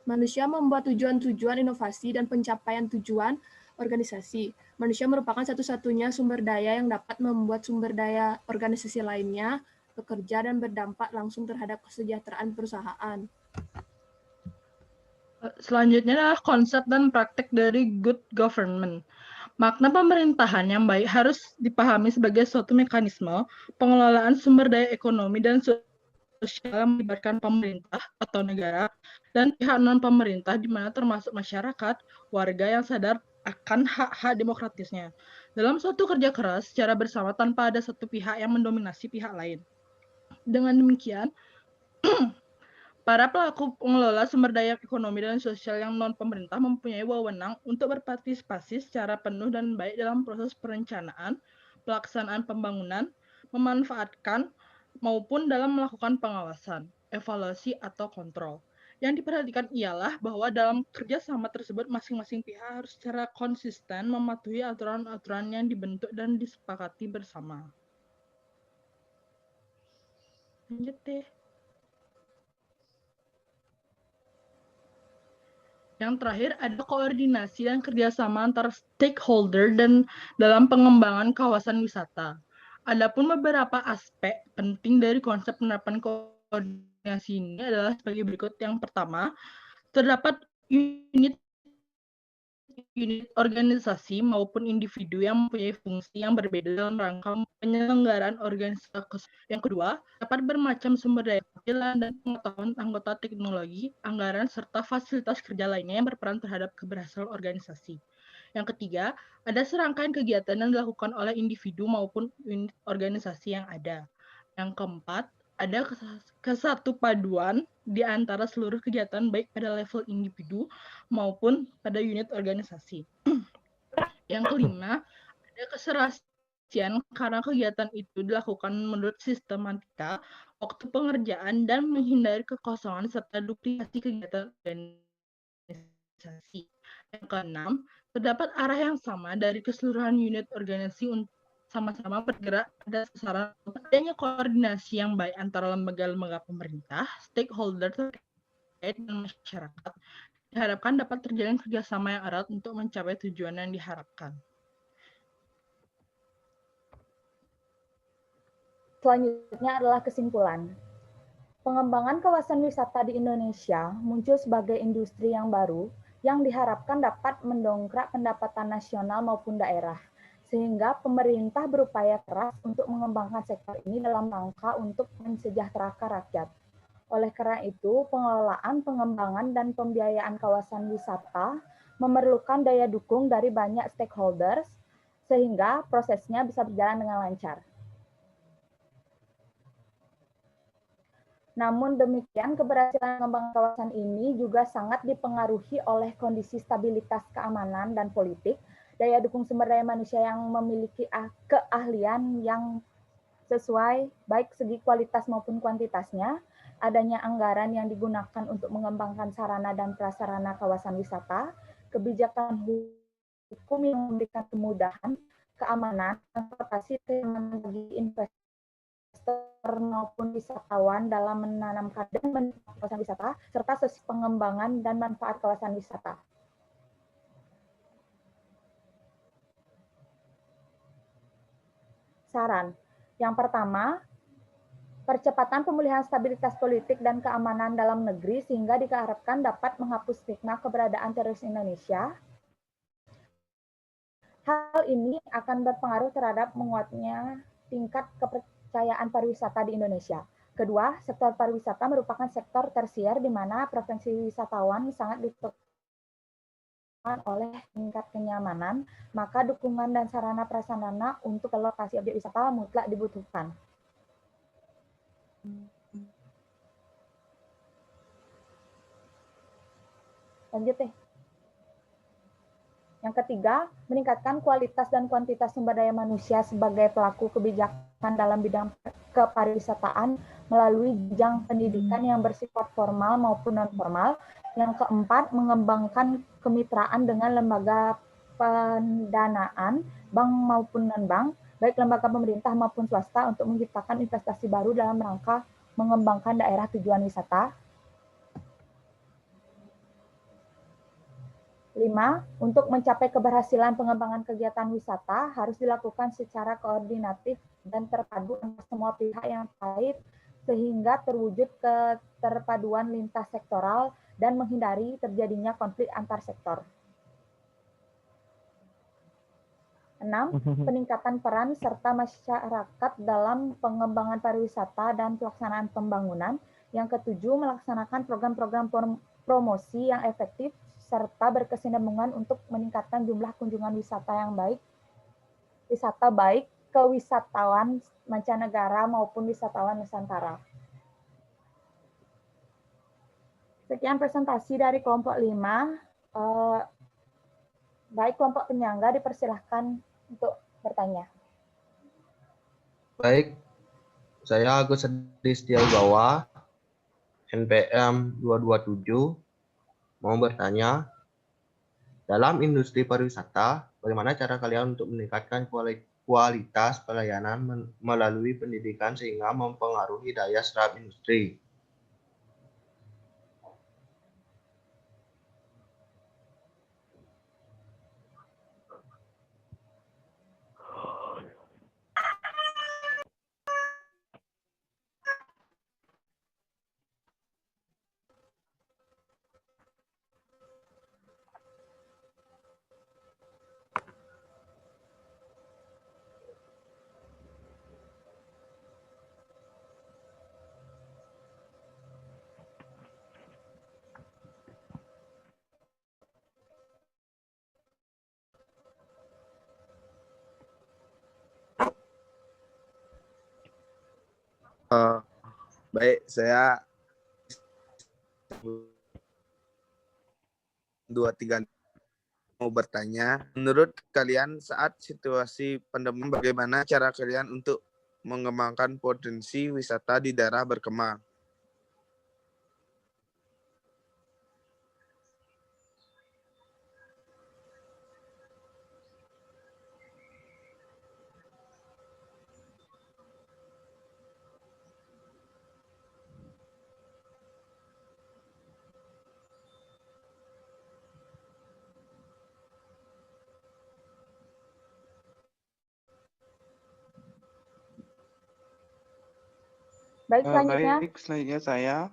Manusia membuat tujuan-tujuan inovasi dan pencapaian tujuan organisasi. Manusia merupakan satu-satunya sumber daya yang dapat membuat sumber daya organisasi lainnya bekerja dan berdampak langsung terhadap kesejahteraan perusahaan. Selanjutnya adalah konsep dan praktek dari good government. Makna pemerintahan yang baik harus dipahami sebagai suatu mekanisme pengelolaan sumber daya ekonomi dan sosial yang melibatkan pemerintah atau negara dan pihak non-pemerintah di mana termasuk masyarakat, warga yang sadar akan hak-hak demokratisnya. Dalam suatu kerja keras secara bersama tanpa ada satu pihak yang mendominasi pihak lain. Dengan demikian, para pelaku pengelola sumber daya ekonomi dan sosial yang non-pemerintah mempunyai wewenang untuk berpartisipasi secara penuh dan baik dalam proses perencanaan, pelaksanaan pembangunan, memanfaatkan, maupun dalam melakukan pengawasan, evaluasi, atau kontrol. Yang diperhatikan ialah bahwa dalam kerjasama tersebut masing-masing pihak harus secara konsisten mematuhi aturan-aturan yang dibentuk dan disepakati bersama. Lanjut deh. Yang terakhir ada koordinasi dan kerjasama antar stakeholder dan dalam pengembangan kawasan wisata. Adapun beberapa aspek penting dari konsep penerapan koordinasi ini adalah sebagai berikut. Yang pertama, terdapat unit organisasi maupun individu yang mempunyai fungsi yang berbeda dalam rangka penyelenggaraan organisasi. Yang kedua, dapat bermacam sumber daya pengetahuan dan pengetahuan anggota teknologi, anggaran, serta fasilitas kerja lainnya yang berperan terhadap keberhasilan organisasi. Yang ketiga, ada serangkaian kegiatan yang dilakukan oleh individu maupun unit organisasi yang ada. Yang keempat, ada kesatupaduan di antara seluruh kegiatan baik pada level individu maupun pada unit organisasi. Yang kelima, ada keserasian karena kegiatan itu dilakukan menurut sistematika, waktu pengerjaan, dan menghindari kekosongan serta duplikasi kegiatan organisasi. Yang keenam, terdapat arah yang sama dari keseluruhan unit organisasi untuk sama-sama bergerak pada sasaran adanya koordinasi yang baik antara lembaga-lembaga pemerintah, stakeholder terkait, dan masyarakat. Diharapkan dapat terjalin kerjasama yang erat untuk mencapai tujuan yang diharapkan. Selanjutnya adalah kesimpulan. Pengembangan kawasan wisata di Indonesia muncul sebagai industri yang baru yang diharapkan dapat mendongkrak pendapatan nasional maupun daerah, sehingga pemerintah berupaya keras untuk mengembangkan sektor ini dalam rangka untuk mensejahterakan rakyat. Oleh karena itu, pengelolaan, pengembangan, dan pembiayaan kawasan wisata memerlukan daya dukung dari banyak stakeholders, sehingga prosesnya bisa berjalan dengan lancar. Namun demikian, keberhasilan mengembangkan kawasan ini juga sangat dipengaruhi oleh kondisi stabilitas keamanan dan politik, daya dukung sumber daya manusia yang memiliki keahlian yang sesuai baik segi kualitas maupun kuantitasnya, adanya anggaran yang digunakan untuk mengembangkan sarana dan prasarana kawasan wisata, kebijakan hukum yang memberikan kemudahan, keamanan, transportasi, kenyamanan bagi investor maupun wisatawan dalam menanamkan dan menikmati kawasan wisata, serta sesi pengembangan dan manfaat kawasan wisata. Saran. Yang pertama, percepatan pemulihan stabilitas politik dan keamanan dalam negeri sehingga diharapkan dapat menghapus stigma keberadaan teroris Indonesia. Hal ini akan berpengaruh terhadap menguatnya tingkat kepercayaan pariwisata di Indonesia. Kedua, sektor pariwisata merupakan sektor tersier di mana preferensi wisatawan sangat ditentukan oleh tingkat kenyamanan, maka dukungan dan sarana prasarana untuk lokasi objek wisata mutlak dibutuhkan. Lanjut deh. Yang ketiga, meningkatkan kualitas dan kuantitas sumber daya manusia sebagai pelaku kebijakan dalam bidang kepariwisataan melalui jenjang pendidikan yang bersifat formal maupun non-formal. Yang keempat, mengembangkan kemitraan dengan lembaga pendanaan, bank maupun non-bank, baik lembaga pemerintah maupun swasta untuk menciptakan investasi baru dalam rangka mengembangkan daerah tujuan wisata. 5. Untuk mencapai keberhasilan pengembangan kegiatan wisata harus dilakukan secara koordinatif dan terpadu antara semua pihak yang terkait sehingga terwujud keterpaduan lintas sektoral dan menghindari terjadinya konflik antar sektor. 6. Peningkatan peran serta masyarakat dalam pengembangan pariwisata dan pelaksanaan pembangunan. Yang ketujuh, melaksanakan program-program promosi yang efektif serta berkesinambungan untuk meningkatkan jumlah kunjungan wisata baik ke wisatawan mancanegara maupun wisatawan Nusantara. Sekian presentasi dari kelompok 5. Baik kelompok penyangga dipersilahkan untuk bertanya. Baik, saya Agus Adi Setiawibawa, NPM 227, mau bertanya, dalam industri pariwisata, bagaimana cara kalian untuk meningkatkan kualitas pelayanan melalui pendidikan sehingga mempengaruhi daya serap industri? Baik, saya 2, 3 mau bertanya. Menurut kalian saat situasi pandemi bagaimana cara kalian untuk mengembangkan potensi wisata di daerah berkembang? Baik, selanjutnya. Baik, selanjutnya saya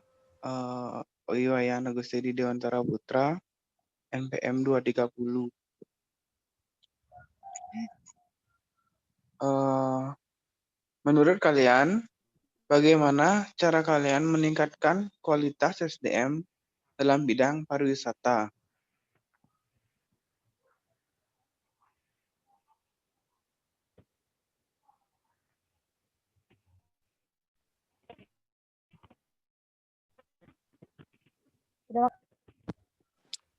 Iwayan Agustedi Dewantara Putra, NPM 230. Menurut kalian, bagaimana cara kalian meningkatkan kualitas SDM dalam bidang pariwisata?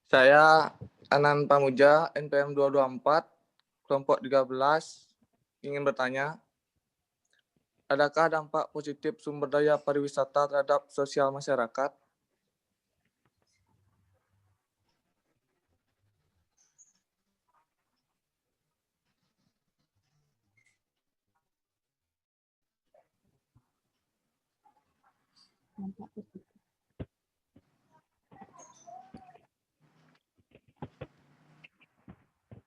Saya Anan Pamuja, NPM 224, kelompok 13, ingin bertanya, adakah dampak positif sumber daya pariwisata terhadap sosial masyarakat?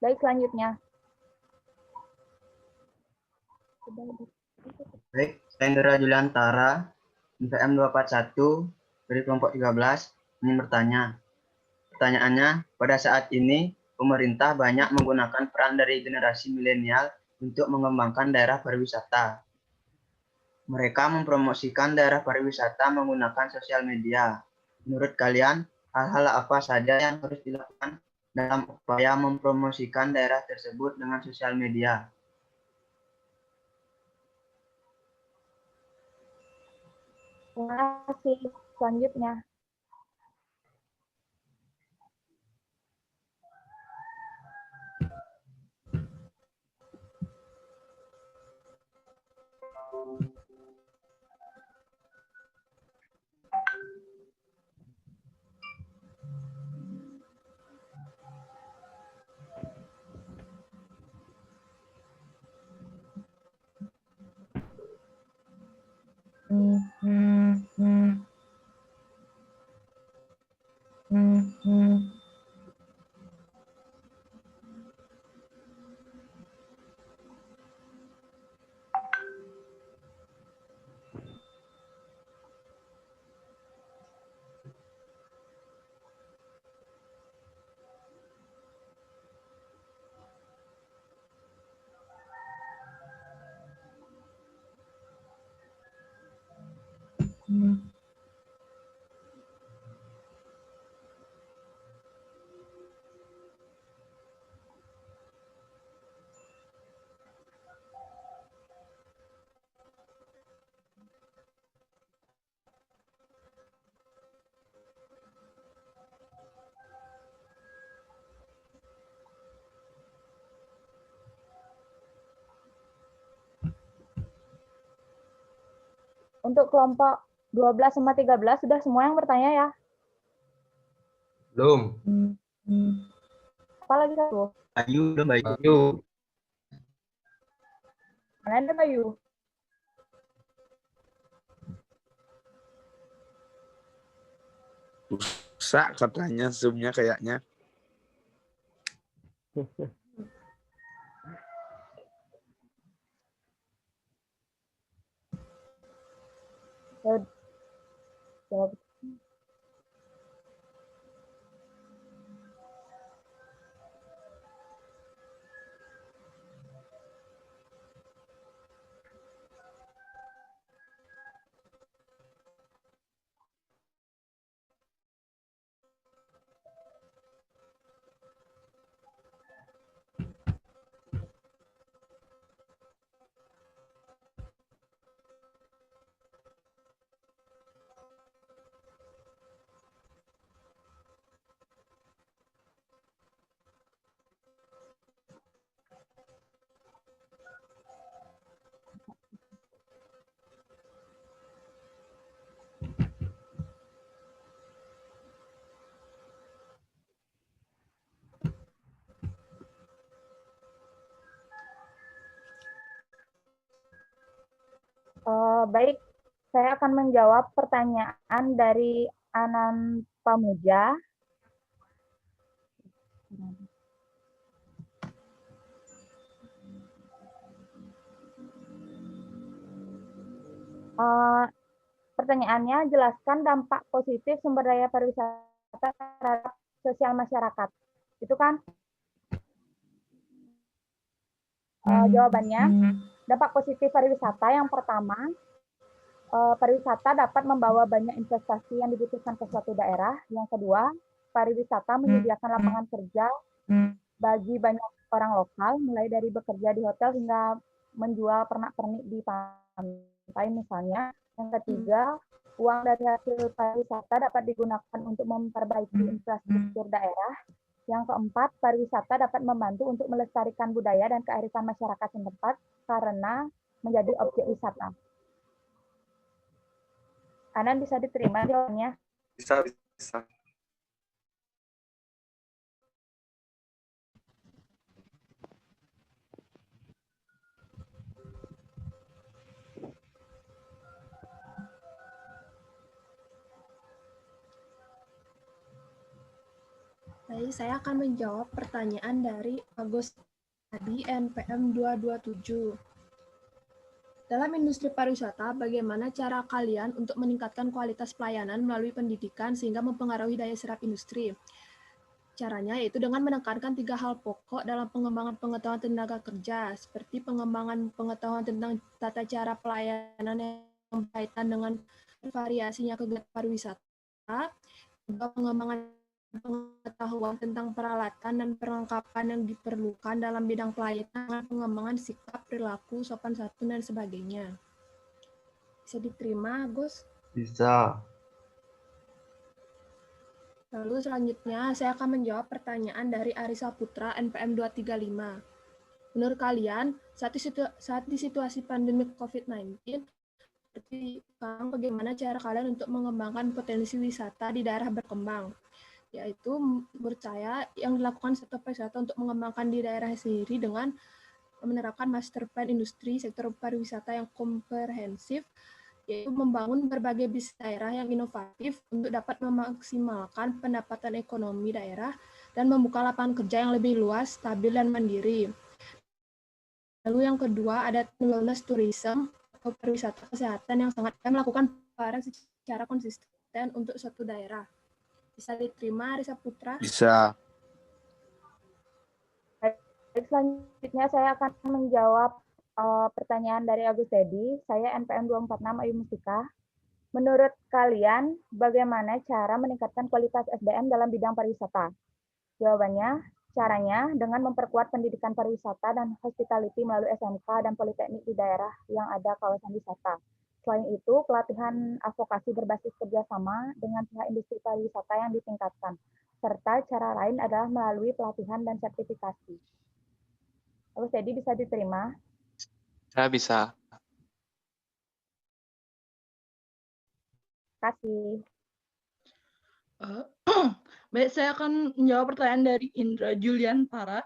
Baik, selanjutnya. Baik, saya Indra Juliantara, NPM 241 dari kelompok 13, ingin bertanya. Pertanyaannya, pada saat ini pemerintah banyak menggunakan peran dari generasi milenial untuk mengembangkan daerah pariwisata. Mereka mempromosikan daerah pariwisata menggunakan sosial media. Menurut kalian, hal-hal apa saja yang harus dilakukan dalam upaya mempromosikan daerah tersebut dengan sosial media? Terima kasih. Selanjutnya. Untuk kelompok 12 sama 13 sudah semua yang bertanya ya? Belum. Apa lagi satu? Ayu, belum Bayu. Ayu. Mana ada Bayu? Rusak katanya Zoom-nya kayaknya. Jawab. Baik, saya akan menjawab pertanyaan dari Anan Pamuja. Pertanyaannya, jelaskan dampak positif sumber daya pariwisata terhadap sosial masyarakat. Itu kan? Jawabannya, dampak positif pariwisata yang pertama, pariwisata dapat membawa banyak investasi yang dibutuhkan ke suatu daerah. Yang kedua, pariwisata menyediakan lapangan kerja bagi banyak orang lokal, mulai dari bekerja di hotel hingga menjual pernak-pernik di pantai misalnya. Yang ketiga, uang dari hasil pariwisata dapat digunakan untuk memperbaiki infrastruktur daerah. Yang keempat, pariwisata dapat membantu untuk melestarikan budaya dan kearifan masyarakat setempat karena menjadi objek wisata. Anan bisa diterima jawabannya? Bisa. Baik, saya akan menjawab pertanyaan dari Agus Adi NPM 227. Dalam industri pariwisata, bagaimana cara kalian untuk meningkatkan kualitas pelayanan melalui pendidikan sehingga mempengaruhi daya serap industri? Caranya yaitu dengan menekankan 3 hal pokok dalam pengembangan pengetahuan tenaga kerja, seperti pengembangan pengetahuan tentang tata cara pelayanan yang berkaitan dengan variasinya kegiatan pariwisata, juga pengembangan pengetahuan tentang peralatan dan perlengkapan yang diperlukan dalam bidang pelayanan, pengembangan sikap, perilaku, sopan santun, dan sebagainya. Bisa diterima, Gus? Bisa. Lalu selanjutnya saya akan menjawab pertanyaan dari Arisa Putra NPM 235. Menurut kalian, saat di situasi pandemi COVID-19, seperti sekarang, bagaimana cara kalian untuk mengembangkan potensi wisata di daerah berkembang? Yaitu menurut saya yang dilakukan sektor pariwisata untuk mengembangkan di daerah sendiri dengan menerapkan master plan industri sektor pariwisata yang komprehensif, yaitu membangun berbagai bisnis daerah yang inovatif untuk dapat memaksimalkan pendapatan ekonomi daerah dan membuka lapangan kerja yang lebih luas, stabil, dan mandiri. Lalu yang kedua ada wellness tourism atau pariwisata kesehatan yang sangat melakukan peran secara konsisten untuk suatu daerah. Bisa diterima, Arisa Putra? Bisa. Selanjutnya saya akan menjawab pertanyaan dari Agus Teddy. Saya NPM 246 Ayu Mustika. Menurut kalian, bagaimana cara meningkatkan kualitas SDM dalam bidang pariwisata? Jawabannya, caranya dengan memperkuat pendidikan pariwisata dan hospitality melalui SMK dan politeknik di daerah yang ada kawasan wisata. Selain itu, pelatihan advokasi berbasis kerjasama dengan pihak industri pariwisata yang ditingkatkan. Serta cara lain adalah melalui pelatihan dan sertifikasi. Lalu jadi bisa diterima? Saya bisa. Terima kasih. Baik, saya akan menjawab pertanyaan dari Indra Juliantara.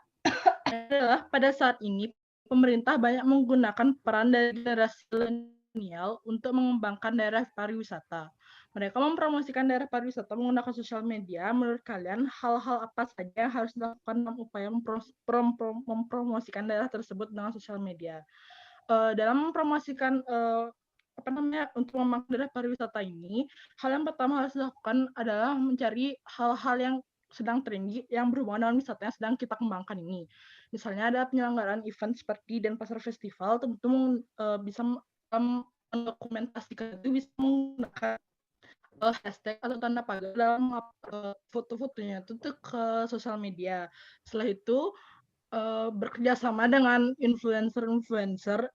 Adalah pada saat ini pemerintah banyak menggunakan peran dari generasi milenial untuk mengembangkan daerah pariwisata. Mereka mempromosikan daerah pariwisata menggunakan sosial media. Menurut kalian, hal-hal apa saja yang harus dilakukan dalam upaya mempromosikan daerah tersebut dengan sosial media? Dalam mempromosikan untuk mengembangkan daerah pariwisata ini, hal yang pertama harus dilakukan adalah mencari hal-hal yang sedang trendy yang berhubungan dengan wisata yang sedang kita kembangkan ini. Misalnya ada penyelenggaraan event seperti Denpasar Festival, tentu bisa mendokumentasikan itu bisa menggunakan hashtag atau tanda pagar dalam foto-fotonya itu ke sosial media. Setelah itu bekerja sama dengan influencer-influencer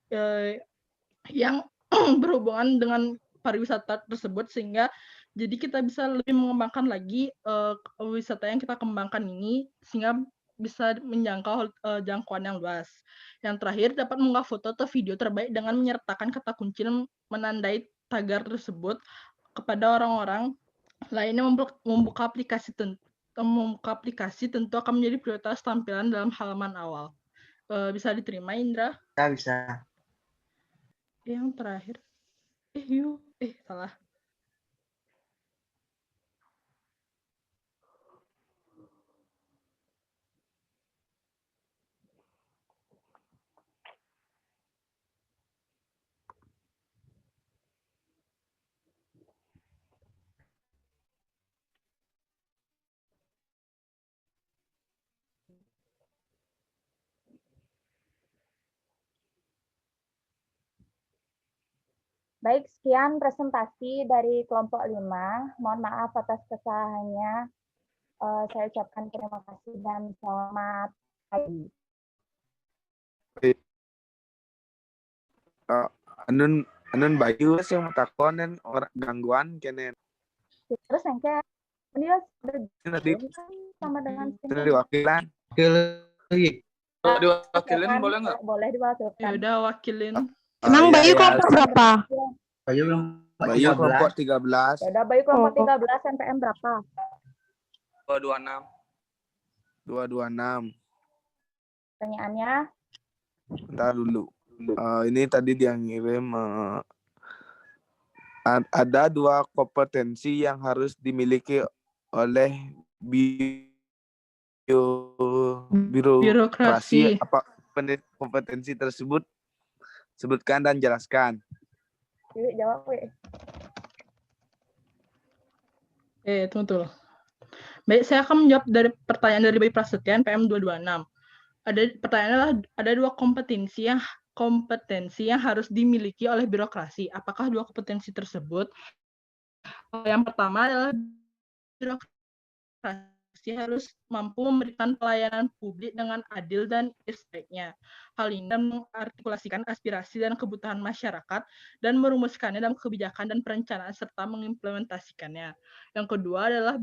yang berhubungan dengan pariwisata tersebut, sehingga jadi kita bisa lebih mengembangkan lagi wisata yang kita kembangkan ini sehingga bisa menjangkau jangkauan yang luas. Yang terakhir, dapat mengunggah foto atau video terbaik dengan menyertakan kata kunci dan menandai tagar tersebut kepada orang-orang lainnya. Membuka aplikasi tentu akan menjadi prioritas tampilan dalam halaman awal. Bisa diterima, Indra? Bisa. Yang terakhir. Salah. Baik, sekian presentasi dari kelompok 5. Mohon maaf atas kesalahannya. Saya ucapkan terima kasih dan selamat pagi. Anun Bayu sih mau takonin orang gangguan kene. Terus yang kayak dia Tadi sama dengan tadi wakilan. Diwakilin boleh nggak? Boleh diwakilkan. Ya udah wakilin. Emang iya, Bayu iya. kelompok berapa? Bayu kelompok 13. Ya udah, Bayu kelompok 13 NPM berapa? 226. 226. Pertanyaannya? Bentar dulu. Ini tadi dia ngirim ada 2 kompetensi yang harus dimiliki oleh birokrasi. Apa kompetensi tersebut? Sebutkan dan jelaskan. Jawab, Wi. Tunggu. Baik, saya akan menjawab dari pertanyaan dari Bayu Prasetya, PM 226. Pertanyaannya ada 2 kompetensi yang harus dimiliki oleh birokrasi. Apakah 2 kompetensi tersebut? Yang pertama adalah birokrasi harus mampu memberikan pelayanan publik dengan adil dan sebaiknya. Hal ini mengartikulasikan aspirasi dan kebutuhan masyarakat dan merumuskannya dalam kebijakan dan perencanaan serta mengimplementasikannya. Yang kedua adalah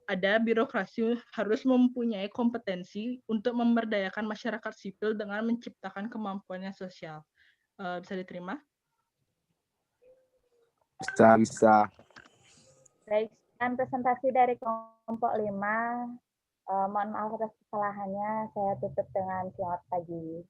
ada birokrasi harus mempunyai kompetensi untuk memberdayakan masyarakat sipil dengan menciptakan kemampuannya sosial. Bisa diterima? Bisa. Baik, sekian presentasi dari kelompok 5. Mohon maaf atas kesalahannya. Saya tutup dengan selamat pagi.